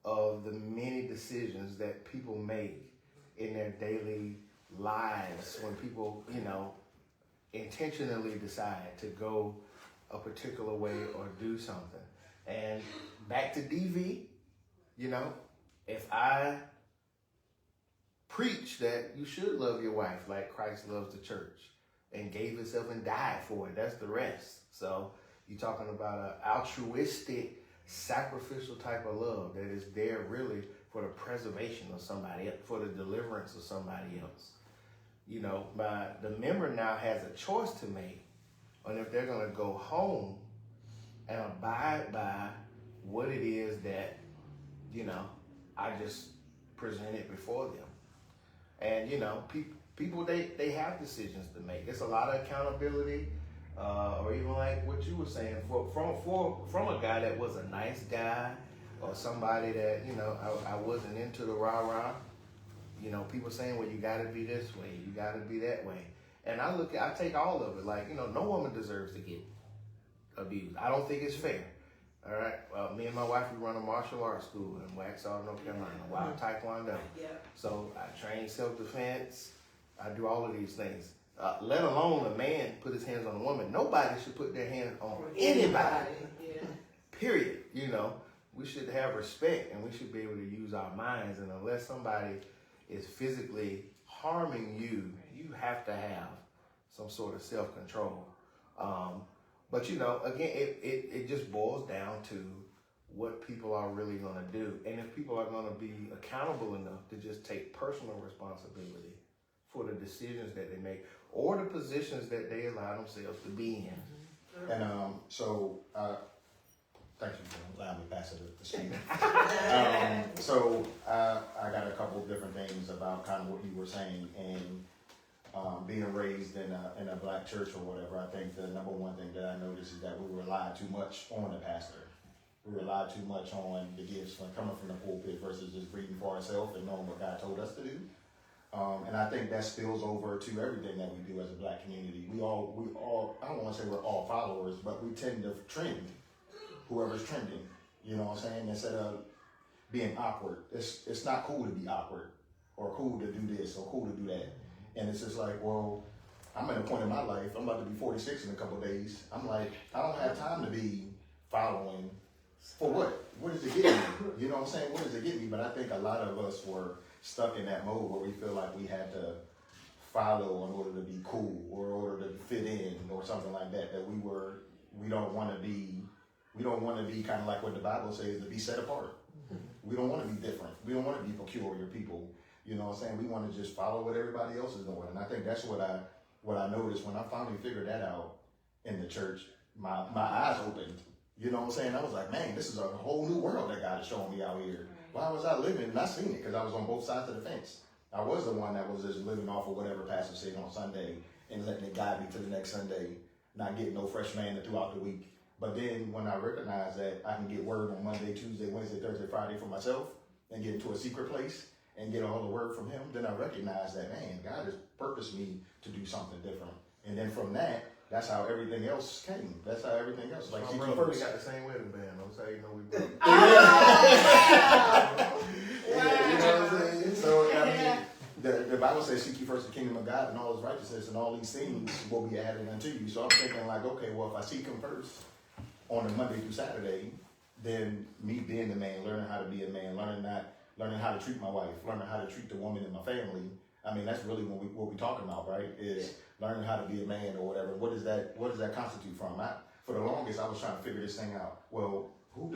of the many decisions that people make in their daily lives when people, you know, intentionally decide to go a particular way or do something. And back to DV, you know, if I preach that you should love your wife like Christ loves the church and gave himself and died for it, that's the rest. So you're talking about an altruistic, sacrificial type of love that is there really for the preservation of somebody else, for the deliverance of somebody else. You know, the member now has a choice to make on if they're going to go home and abide by what it is that, you know, I just presented before them. And, you know, people, they have decisions to make. It's a lot of accountability. Or even like what you were saying, from a guy that was a nice guy, or somebody that, you know, I wasn't into the rah-rah. You know, people saying, well, you gotta be this way, you gotta be that way. And I take all of it, like, you know, no woman deserves to get abused. I don't think it's fair. All right, me and my wife, we run a martial arts school in Waxhaw, North Carolina, Wild Taekwondo. Yeah. So I train self-defense, I do all of these things. Let alone a man put his hands on a woman. Nobody should put their hands on anybody. Yeah. Period. You know, we should have respect and we should be able to use our minds. And unless somebody is physically harming you, you have to have some sort of self-control. But you know, again, it just boils down to what people are really going to do. And if people are going to be accountable enough to just take personal responsibility for the decisions that they make or the positions that they allow themselves to be in. And so thank you for allowing me to pass it to Stephen. So I got a couple of different things about kind of what you were saying, and being raised in a black church or whatever. I think the number one thing that I noticed is that we rely too much on the pastor. We rely too much on the gifts coming from the pulpit versus just reading for ourselves and knowing what God told us to do. And I think that spills over to everything that we do as a black community. We all, I don't want to say we're all followers, but we tend to trend whoever's trending. You know what I'm saying? Instead of being awkward, it's not cool to be awkward or cool to do this or cool to do that. And it's just like, well, I'm at a point in my life, I'm about to be 46 in a couple of days. I'm like, I don't have time to be following for what? What does it get me? You know what I'm saying? What does it get me? But I think a lot of us were stuck in that mode where we feel like we had to follow in order to be cool or in order to fit in or something like that. That we don't want to be kind of like what the Bible says, to be set apart. We don't want to be different. We don't want to be peculiar people. You know what I'm saying? We want to just follow what everybody else is doing. And I think that's what I noticed when I finally figured that out in the church. My eyes opened. You know what I'm saying? I was like, man, this is a whole new world that God is showing me out here. Why was I living and not seeing it? Because I was on both sides of the fence. I was the one that was just living off of whatever pastor said on Sunday and letting it guide me to the next Sunday, not getting no fresh manna throughout the week. But then when I recognized that I can get word on Monday, Tuesday, Wednesday, Thursday, Friday for myself and get into a secret place and get all the word from him, then I recognized that, man, God has purposed me to do something different. And then from that, that's how everything else came. That's how everything else. Like, My brother, we got the same wedding band. That's how you know we broke. Wow. You know what I'm saying? So, I mean, the Bible says, seek ye first the kingdom of God and all his righteousness, and all these things will be added unto you. So I'm thinking like, okay, well, if I seek him first on a Monday through Saturday, then me being the man, learning how to be a man, learning how to treat my wife, learning how to treat the woman in my family. I mean, that's really what we're talking about, right? Is learning how to be a man or whatever. What does that constitute from? For the longest, I was trying to figure this thing out. Well, who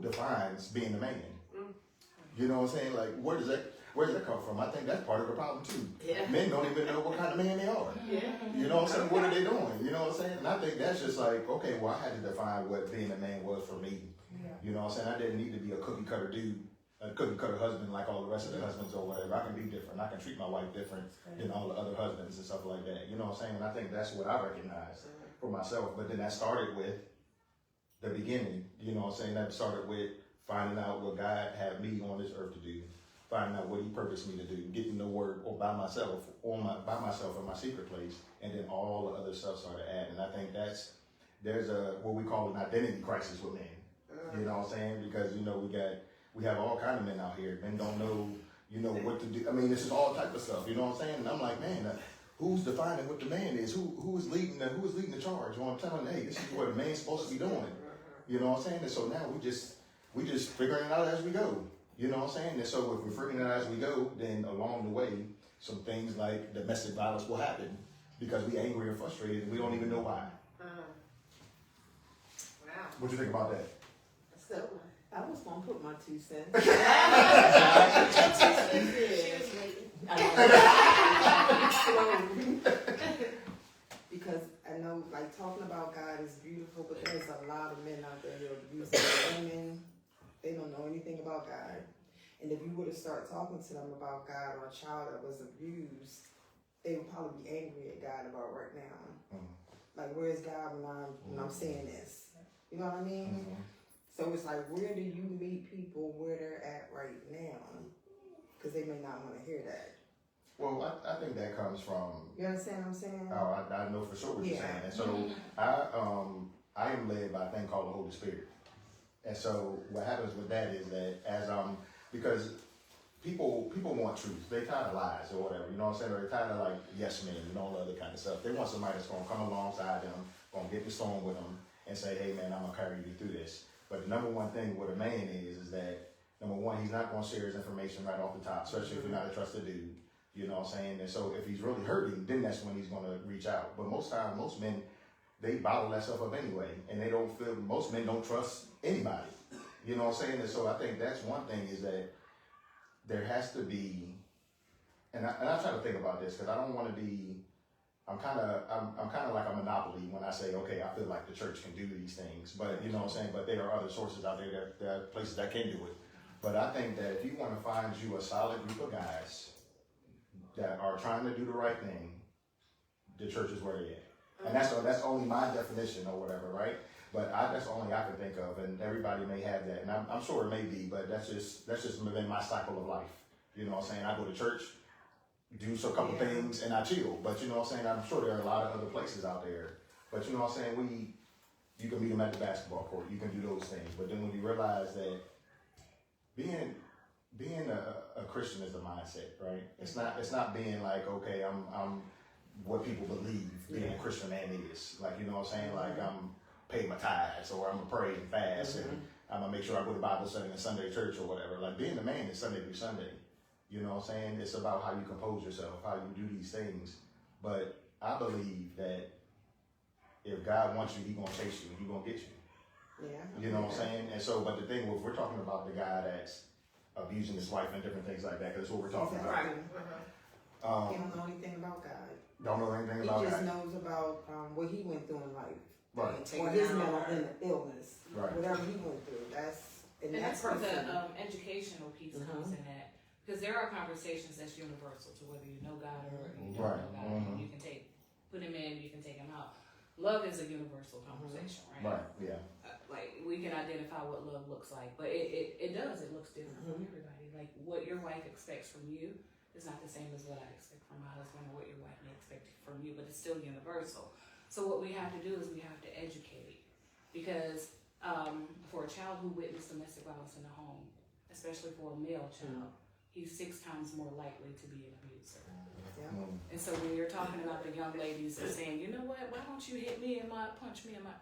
defines being a man? You know what I'm saying? Like, what is that? Where's that come from? I think that's part of the problem too. Yeah. Men don't even know what kind of man they are. Yeah. You know what I'm saying? What are they doing? You know what I'm saying? And I think that's just like, okay, well, I had to define what being a man was for me. You know what I'm saying? I didn't need to be a cookie cutter dude, a cookie cutter husband like all the rest of the husbands or whatever. I can be different. I can treat my wife different than all the other husbands and stuff like that. You know what I'm saying? And I think that's what I recognize for myself. But then that started with the beginning. You know what I'm saying? That started with finding out what God had me on this earth to do, finding out what He purposed me to do, getting the word or by myself in my secret place, and then all the other stuff started adding. And I think there's a what we call an identity crisis with men. You know what I'm saying? Because we have all kind of men out here. Men don't know what to do. I mean, this is all type of stuff. You know what I'm saying? And I'm like, man, who's defining what the man is? Who is leading the charge? Well, I'm telling them, hey, this is what a man's supposed to be doing. You know what I'm saying? And so now we just figuring it out as we go. You know what I'm saying? And so if we're figuring it out as we go, then along the way, some things like domestic violence will happen because we angry or frustrated and we don't even know why. Wow. What you think about that? So, I was gonna put my 2 cents. she was waiting. Because I know, like, talking about God is beautiful, but there's a lot of men out there who are abusing their women. They don't know anything about God. And if you were to start talking to them about God or a child that was abused, they would probably be angry at God about right now. Like, where's God when I'm saying this? You know what I mean? So it's like, where do you meet people where they're at right now? Because they may not want to hear that. Well, I think that comes from. You understand what I'm saying? Oh, I know for sure what you're saying. And so I am led by a thing called the Holy Spirit. And so what happens with that is that because people want truth. They tired of lies or whatever, you know what I'm saying? Or they're tired of like yes men and all the other kind of stuff. They want somebody that's gonna come alongside them, gonna get the storm with them, and say, hey man, I'm gonna carry you through this. But the number one thing with a man is that number one, he's not gonna share his information right off the top, especially if you're not a trusted dude. You know what I'm saying? And so if he's really hurting, then that's when he's gonna reach out. But most times, most men, they bottle that stuff up anyway, and most men don't trust anybody. You know what I'm saying? And so I think that's one thing is that there has to be, and I try to think about this because I don't want to be, I'm kind of like a monopoly when I say, okay, I feel like the church can do these things, but you know what I'm saying? But there are other sources out there, there are places that can do it. But I think that if you want to find you a solid group of guys that are trying to do the right thing, the church is where they're at. And that's only my definition or whatever, right? But that's only I can think of, and everybody may have that, and I'm sure it may be, but that's just within my cycle of life. You know what I'm saying? I go to church, do a couple things, and I chill. But you know what I'm saying? I'm sure there are a lot of other places out there. But you know what I'm saying? You can meet them at the basketball court. You can do those things. But then when you realize that being a Christian is a mindset, right? It's not being like, okay, I'm what people believe being a Christian man is. Like, you know what I'm saying? Like I'm pay my tithes, or I'm gonna pray and fast, and I'm gonna make sure I go to Bible study and Sunday church or whatever. Like being a man is Sunday through Sunday. You know what I'm saying? It's about how you compose yourself, how you do these things. But I believe that if God wants you, He gonna chase you, and He gonna get you. Yeah. You know what I'm saying? And so, but the thing was, we're talking about the guy that's abusing his wife and different things like that, because that's what we're talking about. Right. He don't know anything about God. Don't know anything about He just God. knows about what he went through in life. Right. Or his mental illness. Right. Whatever he went through. And that's where the educational piece comes in at. Because there are conversations that's universal to whether you know God or you don't know God. You can put him in, you can take him out. Love is a universal conversation, right? Right, yeah. Like, we can identify what love looks like, but it looks different from everybody. Like, what your wife expects from you is not the same as what I expect from my husband, or what your wife may expect from you, but it's still universal. So what we have to do is we have to educate, because for a child who witnessed domestic violence in the home, especially for a male child, he's 6 times more likely to be an abuser. And so when you're talking about the young ladies and saying, you know what, why don't you hit me and punch me in my,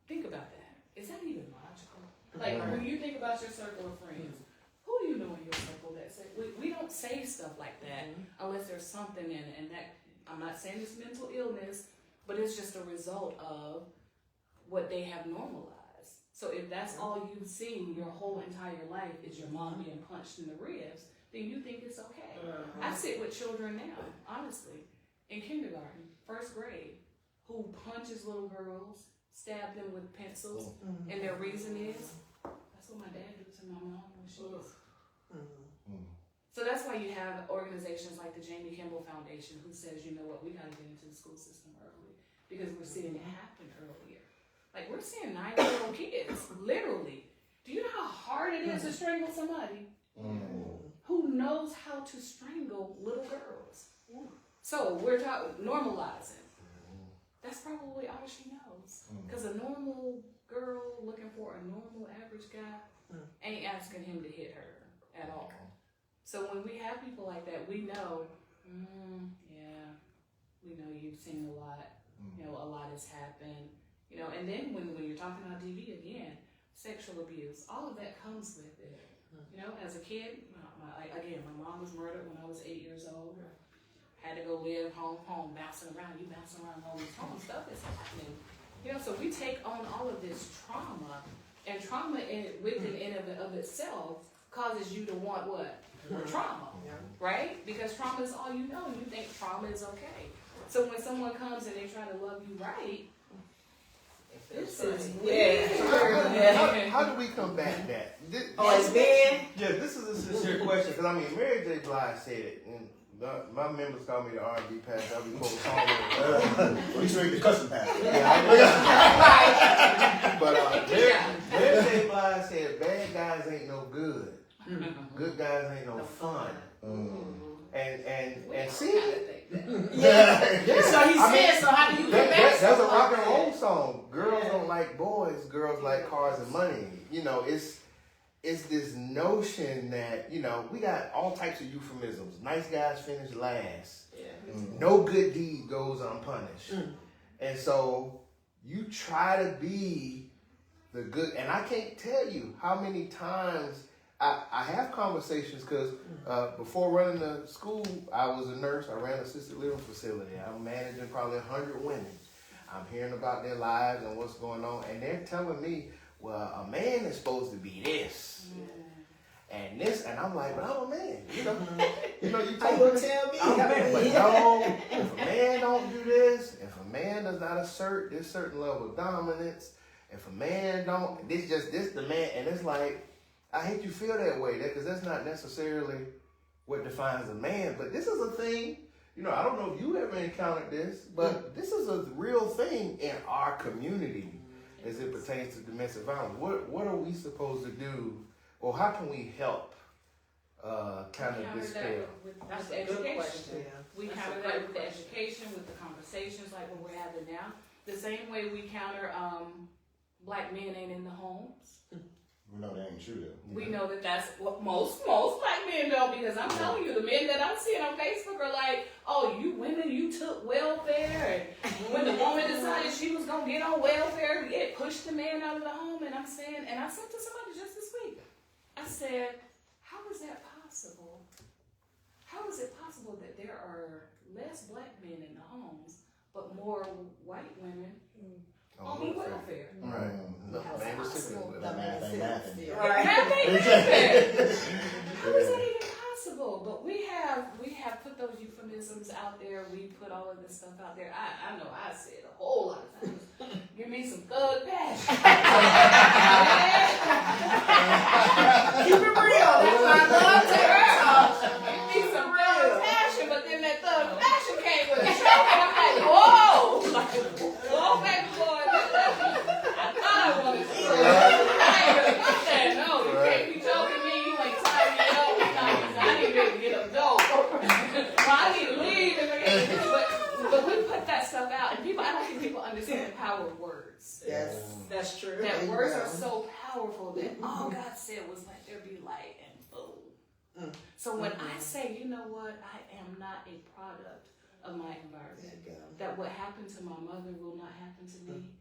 think about that. Is that even logical? Like, when you think about your circle of friends, who do you know in your circle that say, we don't say stuff like that unless there's something in it. And that, I'm not saying it's mental illness, but it's just a result of what they have normalized. So if that's all you've seen your whole entire life is your mom being punched in the ribs, then you think it's okay. I sit with children now, honestly, in kindergarten, 1st grade, who punches little girls, stab them with pencils, and their reason is, that's what my dad did to my mom when she was. So that's why you have organizations like the Jamie Kimball Foundation who says, you know what, we gotta get into the school system early because we're seeing it happen earlier. Like we're seeing 9-year-old kids, literally. Do you know how hard it is to strangle somebody? Who knows how to strangle little girls? So we're talking normalizing. That's probably all she knows. Because a normal girl looking for a normal average guy ain't asking him to hit her at all. So when we have people like that, we know, yeah, we know you've seen a lot. You know, a lot has happened. You know, and then when you're talking about DV again, sexual abuse, all of that comes with it. You know, as a kid, my mom was murdered when I was 8 years old. Had to go live home, bouncing around. You bouncing around all this home stuff is happening. You know, so we take on all of this trauma, and trauma within and of itself causes you to want what? Trauma, right? Because trauma is all you know. You think trauma is okay. So when someone comes and they try to love you right, this is weird. So how do we combat that? It's been. Yeah, this is a sincere question because I mean, Mary J. Blige said it, and my members call me the R&B pastor. I'll be quoting songs. We should the custom pass. But Mary J. Blige said, "Bad guys ain't no good. Good guys ain't no fun." And see, Yeah. So he said, so how do you combat that's a rock and something roll like song. Girls don't like boys. Girls like cars and money. You know, it's this notion that, you know, we got all types of euphemisms. Nice guys finish last. No good deed goes unpunished. And so you try to be the good, and I can't tell you how many times I have conversations because before running the school, I was a nurse. I ran an assisted living facility. I'm managing probably 100 women. I'm hearing about their lives and what's going on, and they're telling me, well, a man is supposed to be this and this, and I'm like, but I'm a man, you know. You gonna tell me? I'm a man, but no, if a man don't do this, if a man does not assert this certain level of dominance, if a man don't, this the man, and it's like, I hate you feel that way, because that's not necessarily what defines a man, but this is a thing. You know, I don't know if you ever encountered this, but this is a real thing in our community as it pertains to domestic violence. What are we supposed to do, or how can we help kind of dispel? That's a good question. We counter that with the education, with the conversations like what we're having now. The same way we counter black men ain't in the homes. We know that ain't true though. We know that that's what most black men don't, because I'm telling you, the men that I'm seeing on Facebook are like, oh, you women, you took welfare, and when the woman decided she was gonna get on welfare, it pushed the man out of the home. And I'm saying, and I said to somebody just this week, I said, how is that possible? How is it possible that there are less black men in the homes, but more white women on welfare? Right. How's that possible? Math ain't math. Right. How is that even possible? But we have put those euphemisms out there. We put all of this stuff out there. I know I said a whole lot of times. Give me some thug passion. Keep it real. That's why I love to Give me some thug passion, but then that thug passion came with a choke, and I'm like, whoa, whoa, baby boy. I thought I wanted to. I ain't really got that. No, you can't be joking me. You ain't tied me up. I need to get a dope. I need to leave. But we put that stuff out, and people, I don't think people understand the power of words. Yes, that's true. That words are so powerful that all God said was, let there be light, and boom. So when I say, you know what, I am not a product of my environment, that what happened to my mother will not happen to me,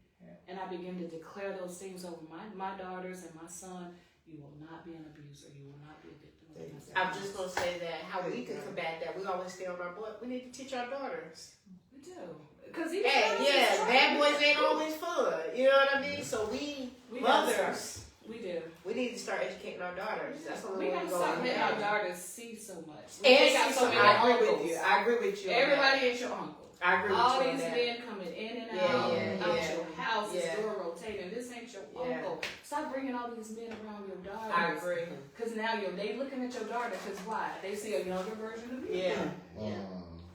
and I begin to declare those things over my daughters and my son, you will not be an abuser, you will not be a victim of domestic I'm violence. just gonna say that how we can combat that. We always stay on our boy. We need to teach our daughters. We do. Because Hey, yeah, bad boys ain't always fun. You know what I mean? So we We gotta mothers, We do. We need to start educating our daughters. That's what We we gotta want to go start on letting now. our daughters see so much. And They got so many I agree uncles. with you. I agree with you. on Everybody ain't your uncle. that. I agree with All you. on these that. men coming in and Yeah, out, yeah, out yeah. your house, this Yeah. door rotating. This ain't your Yeah. uncle. Stop bringing all these men around your daughters. I agree. Cause now they looking at your daughter. Cause why? They see a younger version of you. Yeah.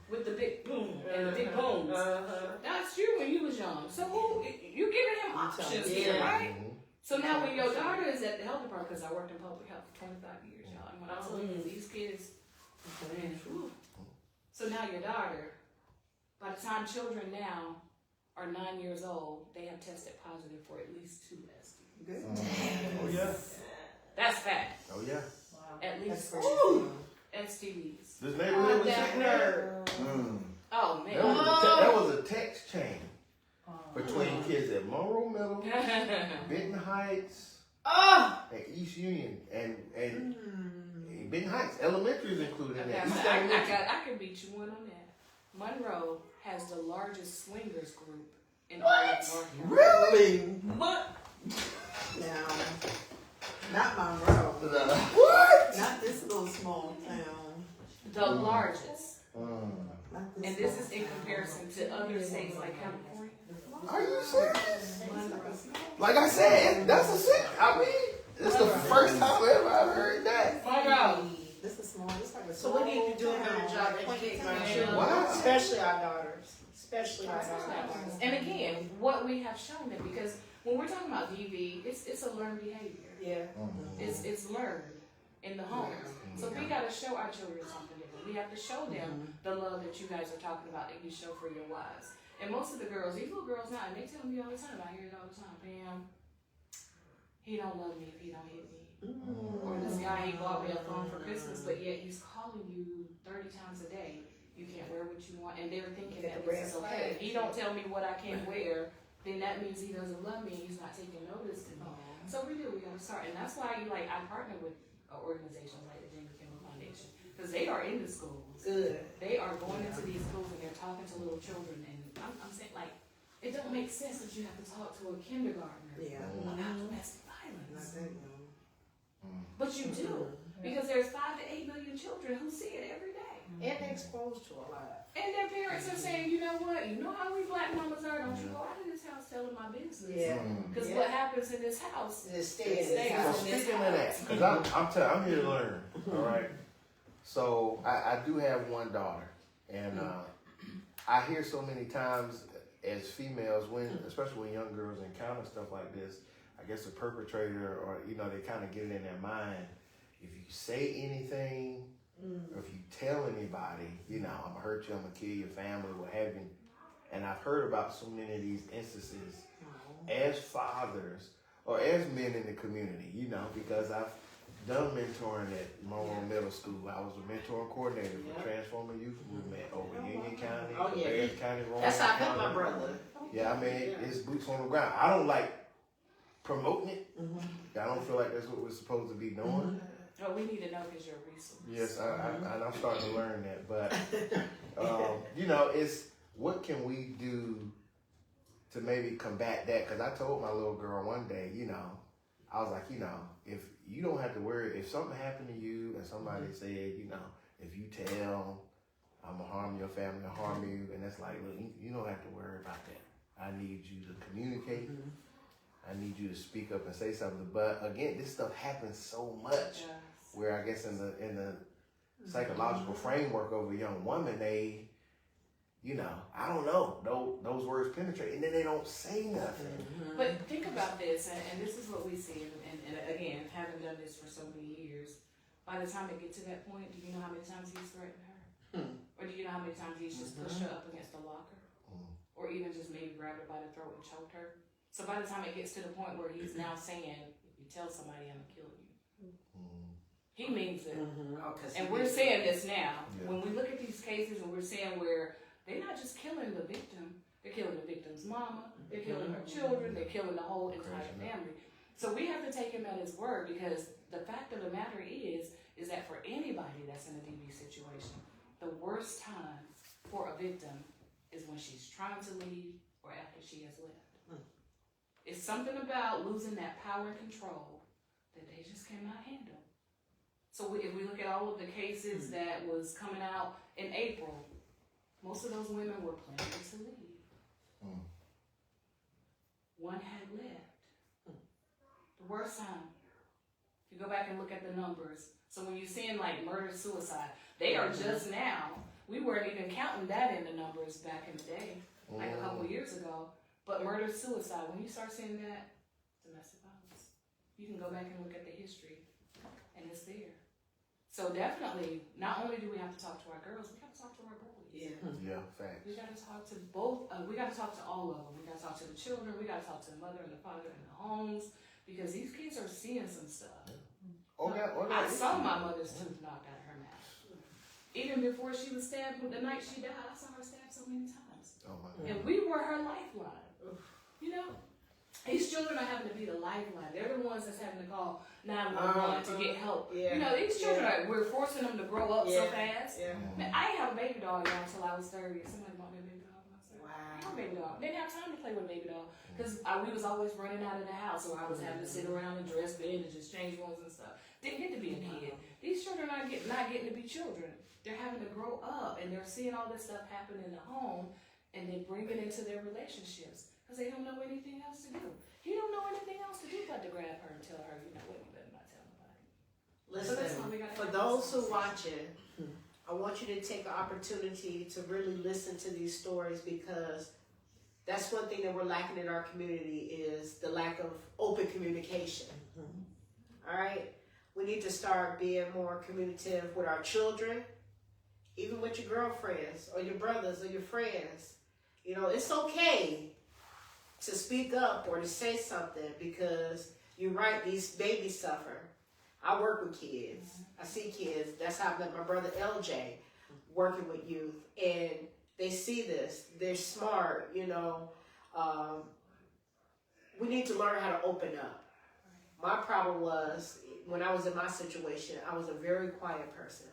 With the big boom and the big booms. Uh-huh. That's you when you was young. So who you giving him options here, Yeah. right? So now when your daughter is at the health department, because I worked in public health for 25 years, y'all, and when I tell you these kids, man, whew. So now your daughter, by the time children now are 9 years old, they have tested positive for at least 2 STDs. Good. Oh yeah. That's fact. Oh yeah. At That's least crazy. STDs. This neighborhood was That saying nerd. Oh that was, man. that was a text chain between kids at Monroe Middle, Benton Heights, Oh. and East Union, and Benton Heights Elementary is included in Okay, that. so East I Elementary. can beat you one on that. Monroe has the largest swingers group in all of North Carolina. Really? What? Now, not Monroe. What? Not this little small town. The largest. Not this And this small is in town. comparison to other states like California. Are you serious? Monroe. Like I said, that's a sick. I mean, it's the first time ever I've heard that. Monroe. This is small. This like a So we need to do a better job educating our children, Wow. especially our daughters. Especially our daughters. And again, what we have shown them, because when we're talking about DV, it's a learned behavior. Yeah. It's learned in the home. So we got to show our children something different. We have to show them the love that you guys are talking about that you show for your wives. And most of the girls, these little girls now, and they tell me all the time, I hear it all the time, Pam, he don't love me if he don't hit me. Or this guy, he bought me a phone for Christmas, but yet he's calling you 30 times a day. You can't wear what you want. And they're thinking that this is okay. If he don't tell me what I can't wear, then that means he doesn't love me. He's not taking notice to me. So we got to start. And that's why, I partner with organizations like the James Kimball Foundation. Because they are in the schools. Good. They are going into these schools and they're talking to little children. And I'm saying, it don't make sense that you have to talk to a kindergartner Yeah. about domestic Not violence. that young. But you do. Because there's 5 to 8 million children who see it every day. And they're exposed to a lot. And their parents are saying, you know what? You know how we black mamas are. Don't you go out of this house telling my business. Yeah. Because Yeah. what happens in this house Just stay in Stay this in Well, house. this speaking of that, because I'm here to learn. All right. So I do have one daughter, and I hear so many times as females, especially when young girls encounter stuff like this, I guess the perpetrator, or they kind of get it in their mind. If you say anything, or if you tell anybody, I'm gonna hurt you, I'm gonna kill your family, what have you. And I've heard about so many of these instances as fathers or as men in the community, because I've done mentoring at Monroe Middle School. I was a mentoring coordinator for Transforming Youth Movement over Union County, Oh, yeah. Cabarrus County, Rowan That's how I met County. my brother. Yeah, I mean, it's boots on the ground. I don't like promoting it. I don't feel like that's what we're supposed to be doing. Oh, we need to know because you're a resource. Yes, and I'm starting to learn that. But, it's what can we do to maybe combat that? Because I told my little girl one day, I was like, if you don't have to worry, if something happened to you and somebody said, if you tell, I'm going to harm your family, harm you, and it's like, look, you don't have to worry about that. I need you to communicate. I need you to speak up and say something. But again, this stuff happens so much. Yes. Where I guess in the psychological framework of a young woman, they, I don't know, those words penetrate, and then they don't say nothing. But think about this, and this is what we see, and again, having done this for so many years, by the time it gets to that point, do you know how many times he's threatened her? Or do you know how many times he's just pushed her up against the locker? Or even just maybe grabbed her by the throat and choked her? So by the time it gets to the point where he's now saying, if you tell somebody, I'm going to kill you. He means it. And we're saying this now. Yeah. When we look at these cases and we're saying where they're not just killing the victim, they're killing the victim's mama, they're killing her children, they're killing the whole entire family. So we have to take him at his word, because the fact of the matter is that for anybody that's in a DV situation, the worst time for a victim is when she's trying to leave or after she has left. It's something about losing that power and control that they just cannot handle. So if we look at all of the cases that was coming out in April, most of those women were planning to leave. One had left. The worst time. If you go back and look at the numbers. So when you're seeing like murder, suicide, they are just now. We weren't even counting that in the numbers back in the day, like a couple years ago. But murder, suicide, when you start seeing that, domestic violence, you can go back and look at the history, and it's there. So definitely, not only do we have to talk to our girls, we got to talk to our boys. Yeah, facts. We got to talk to both. We got to talk to all of them. We got to talk to the children. We got to talk to the mother and the father in the homes, because these kids are seeing some stuff. I saw my mother's tooth knocked out of her mouth. Even before she was stabbed, the night she died, I saw her stabbed so many times. Oh my God. And we were her lifeline. You know, these children are having to be the lifeline. They're the ones that's having to call 911 to get help. Yeah. You know, these children we're forcing them to grow up so fast. Yeah. Man, I didn't have a baby dog y'all until I was 30. Somebody bought me a baby dog when I was 30. Wow. I had a baby dog. Didn't have time to play with a baby dog because we was always running out of the house, or I was having to sit around and dress bed and just change rooms and stuff. Didn't get to be a kid. These children are not getting to be children. They're having to grow up, and they're seeing all this stuff happen in the home, and they bring it into their relationships because they don't know anything else to do. He don't know anything else to do but to grab her and tell her, you know what, you better not tell nobody. So that's why we Listen, gotta for have those this who watching, I want you to take an opportunity to really listen to these stories, because that's one thing that we're lacking in our community is the lack of open communication. All right? We need to start being more communicative with our children, even with your girlfriends or your brothers or your friends. You know, it's okay to speak up or to say something, because you're right, these babies suffer. I work with kids. I see kids. That's how I met my brother LJ, working with youth. And they see this. They're smart, you know. We need to learn how to open up. My problem was, when I was in my situation, I was a very quiet person.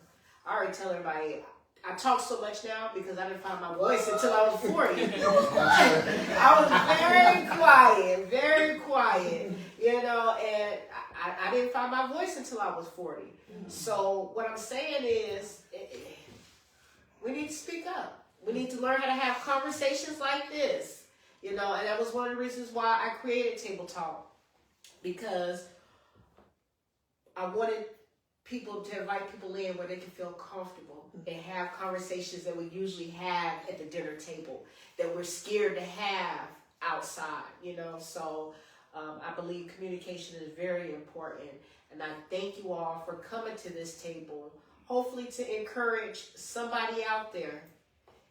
I already tell everybody, I talk so much now because I didn't find my voice until I was 40. I was very quiet, you know, and I didn't find my voice until I was 40. So what I'm saying is, we need to speak up. We need to learn how to have conversations like this, you know, and that was one of the reasons why I created Table Talk, because I wanted people to invite people in where they can feel comfortable and have conversations that we usually have at the dinner table that we're scared to have outside, you know. So I believe communication is very important, and I thank you all for coming to this table, hopefully to encourage somebody out there.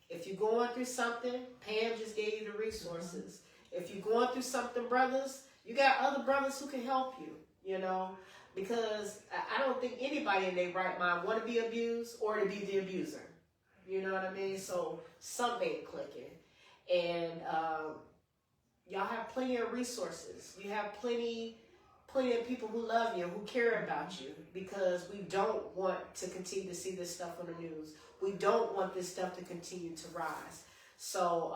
If you're going through something, Pam just gave you the resources. If you're going through something, brothers, you got other brothers who can help you, you know. Because I don't think anybody in their right mind want to be abused or to be the abuser. You know what I mean? So something ain't clicking. And y'all have plenty of resources. You have plenty of people who love you, who care about you, because we don't want to continue to see this stuff on the news. We don't want this stuff to continue to rise. So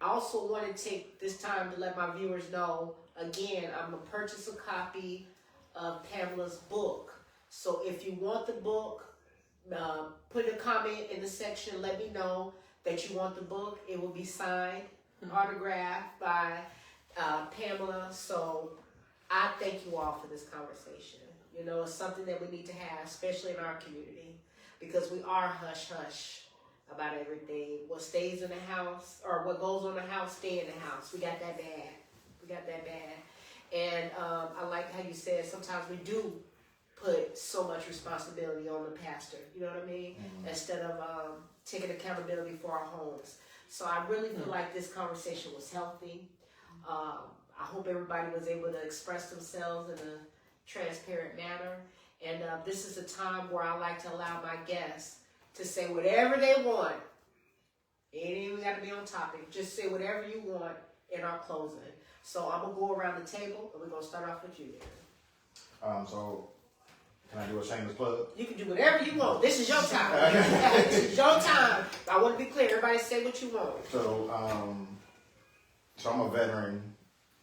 I also want to take this time to let my viewers know, again, I'm going to purchase a copy of Pamela's book. So if you want the book, put a comment in the section. Let me know that you want the book. It will be signed, autographed by Pamela. So I thank you all for this conversation. You know, it's something that we need to have, especially in our community, because we are hush-hush about everything. What stays in the house, or what goes on the house, stay in the house. We got that bad. And I like how you said sometimes we do put so much responsibility on the pastor, you know what I mean? Instead of taking accountability for our homes. So I really feel like this conversation was healthy. I hope everybody was able to express themselves in a transparent manner. And this is a time where I like to allow my guests to say whatever they want. It ain't even got to be on topic. Just say whatever you want in our closing. So I'm going to go around the table, and we're going to start off with you, Darren. So, can I do a shameless plug? You can do whatever you want. This is your time. This is your time. I want to be clear. Everybody say what you want. So I'm a veteran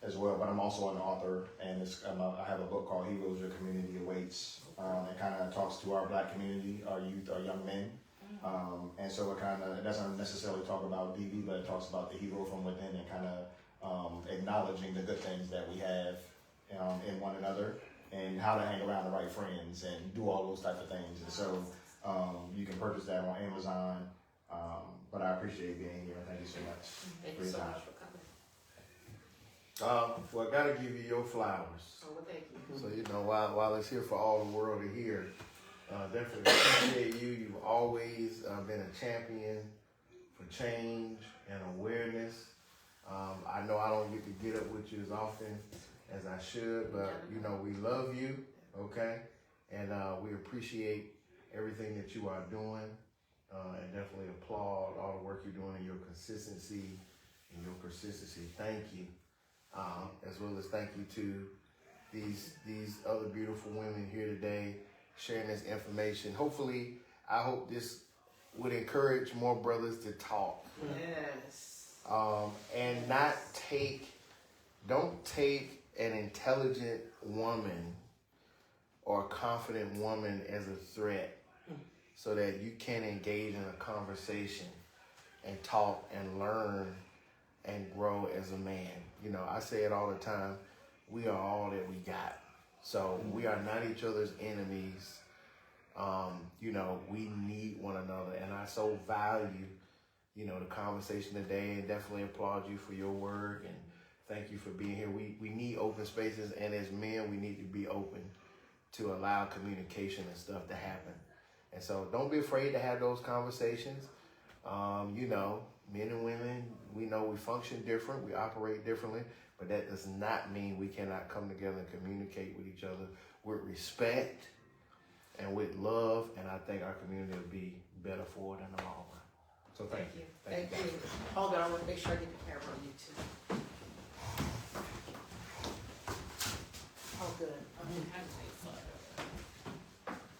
as well, but I'm also an author, and I have a book called Heroes Your Community Awaits. It kind of talks to our black community, our youth, our young men. And so it doesn't necessarily talk about DV, but it talks about the hero from within and kind of acknowledging the good things that we have in one another and how to hang around the right friends and do all those type of things. And so you can purchase that on Amazon. But I appreciate being here. Thank you so much. Thank for you your so time. much for coming. Well, I gotta give you your flowers. Oh, well, thank you. So, you know, while it's here for all the world to hear, definitely appreciate you. You've always been a champion for change and awareness. I know I don't get to get up with you as often as I should, but, you know, we love you, okay? And we appreciate everything that you are doing and definitely applaud all the work you're doing and your consistency and your persistency. Thank you. As well as thank you to these other beautiful women here today sharing this information. Hopefully, I hope this would encourage more brothers to talk. Yes. And don't take an intelligent woman or a confident woman as a threat so that you can't engage in a conversation and talk and learn and grow as a man. You know, I say it all the time, we are all that we got. So we are not each other's enemies. You know, we need one another. And I so value, you know, the conversation today and definitely applaud you for your work and thank you for being here. We need open spaces, and as men, we need to be open to allow communication and stuff to happen. And so don't be afraid to have those conversations. You know, men and women, we know we function different, we operate differently, but that does not mean we cannot come together and communicate with each other with respect and with love, and I think our community will be better for it in the long run. So thank you. Thank you. Hold on, I want to make sure I get the camera on you too. Oh, good.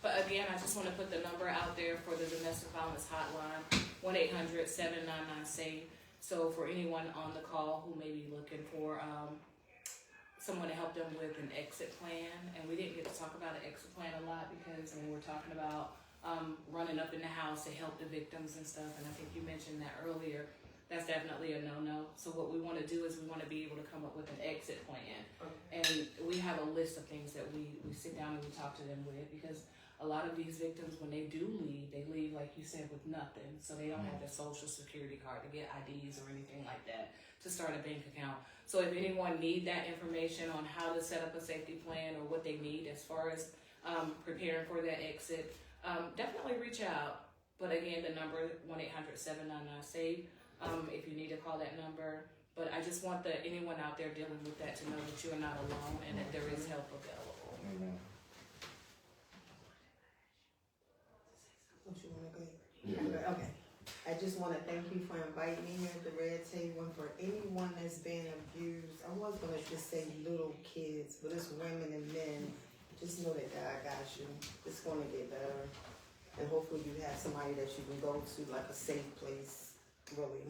But again, I just want to put the number out there for the domestic violence hotline, 1-800-799-SAVE. So for anyone on the call who may be looking for someone to help them with an exit plan, and we didn't get to talk about an exit plan a lot because when we're talking about running up in the house to help the victims and stuff, and I think you mentioned that earlier, that's definitely a no-no. So what we want to do is we want to be able to come up with an exit plan. And we have a list of things that we sit down and we talk to them with, because a lot of these victims, when they do leave, they leave, like you said, with nothing. So they don't have their social security card to get IDs or anything like that to start a bank account. So if anyone need that information on how to set up a safety plan or what they need as far as preparing for that exit, definitely reach out. But again, the number 1-800-799-SAVE. If you need to call that number. But I just want anyone out there dealing with that to know that you are not alone and that there is help available. Amen. Don't you want to go ahead? Yeah. Okay. I just want to thank you for inviting me here at the Red Table, and for anyone that's been abused. I was going to just say little kids, but it's women and men. Just know that God got you. It's going to get better. And hopefully you have somebody that you can go to, like a safe place. Really.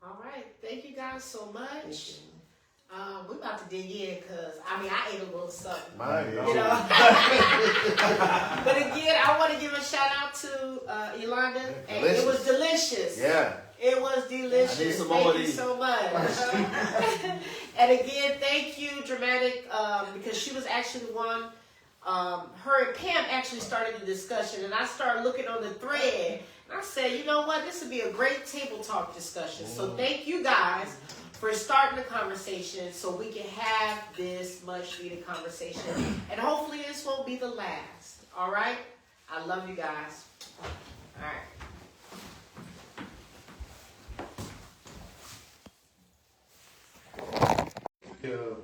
All right. Thank you guys so much. Thank you. We're about to dig in because, I mean, I ate a little something. Mine, You know? But again, I want to give a shout out to Yolanda. And Delicious. it was delicious. Yeah. It was delicious. I need some more of Thank you these. so much. And again, thank you, Dramatic, because she was actually the one. Her and Pam actually started the discussion, and I started looking on the thread. And I said, you know what? This would be a great table talk discussion. So thank you guys for starting the conversation so we can have this much needed conversation. And hopefully this won't be the last. All right? I love you guys. All right. Yeah.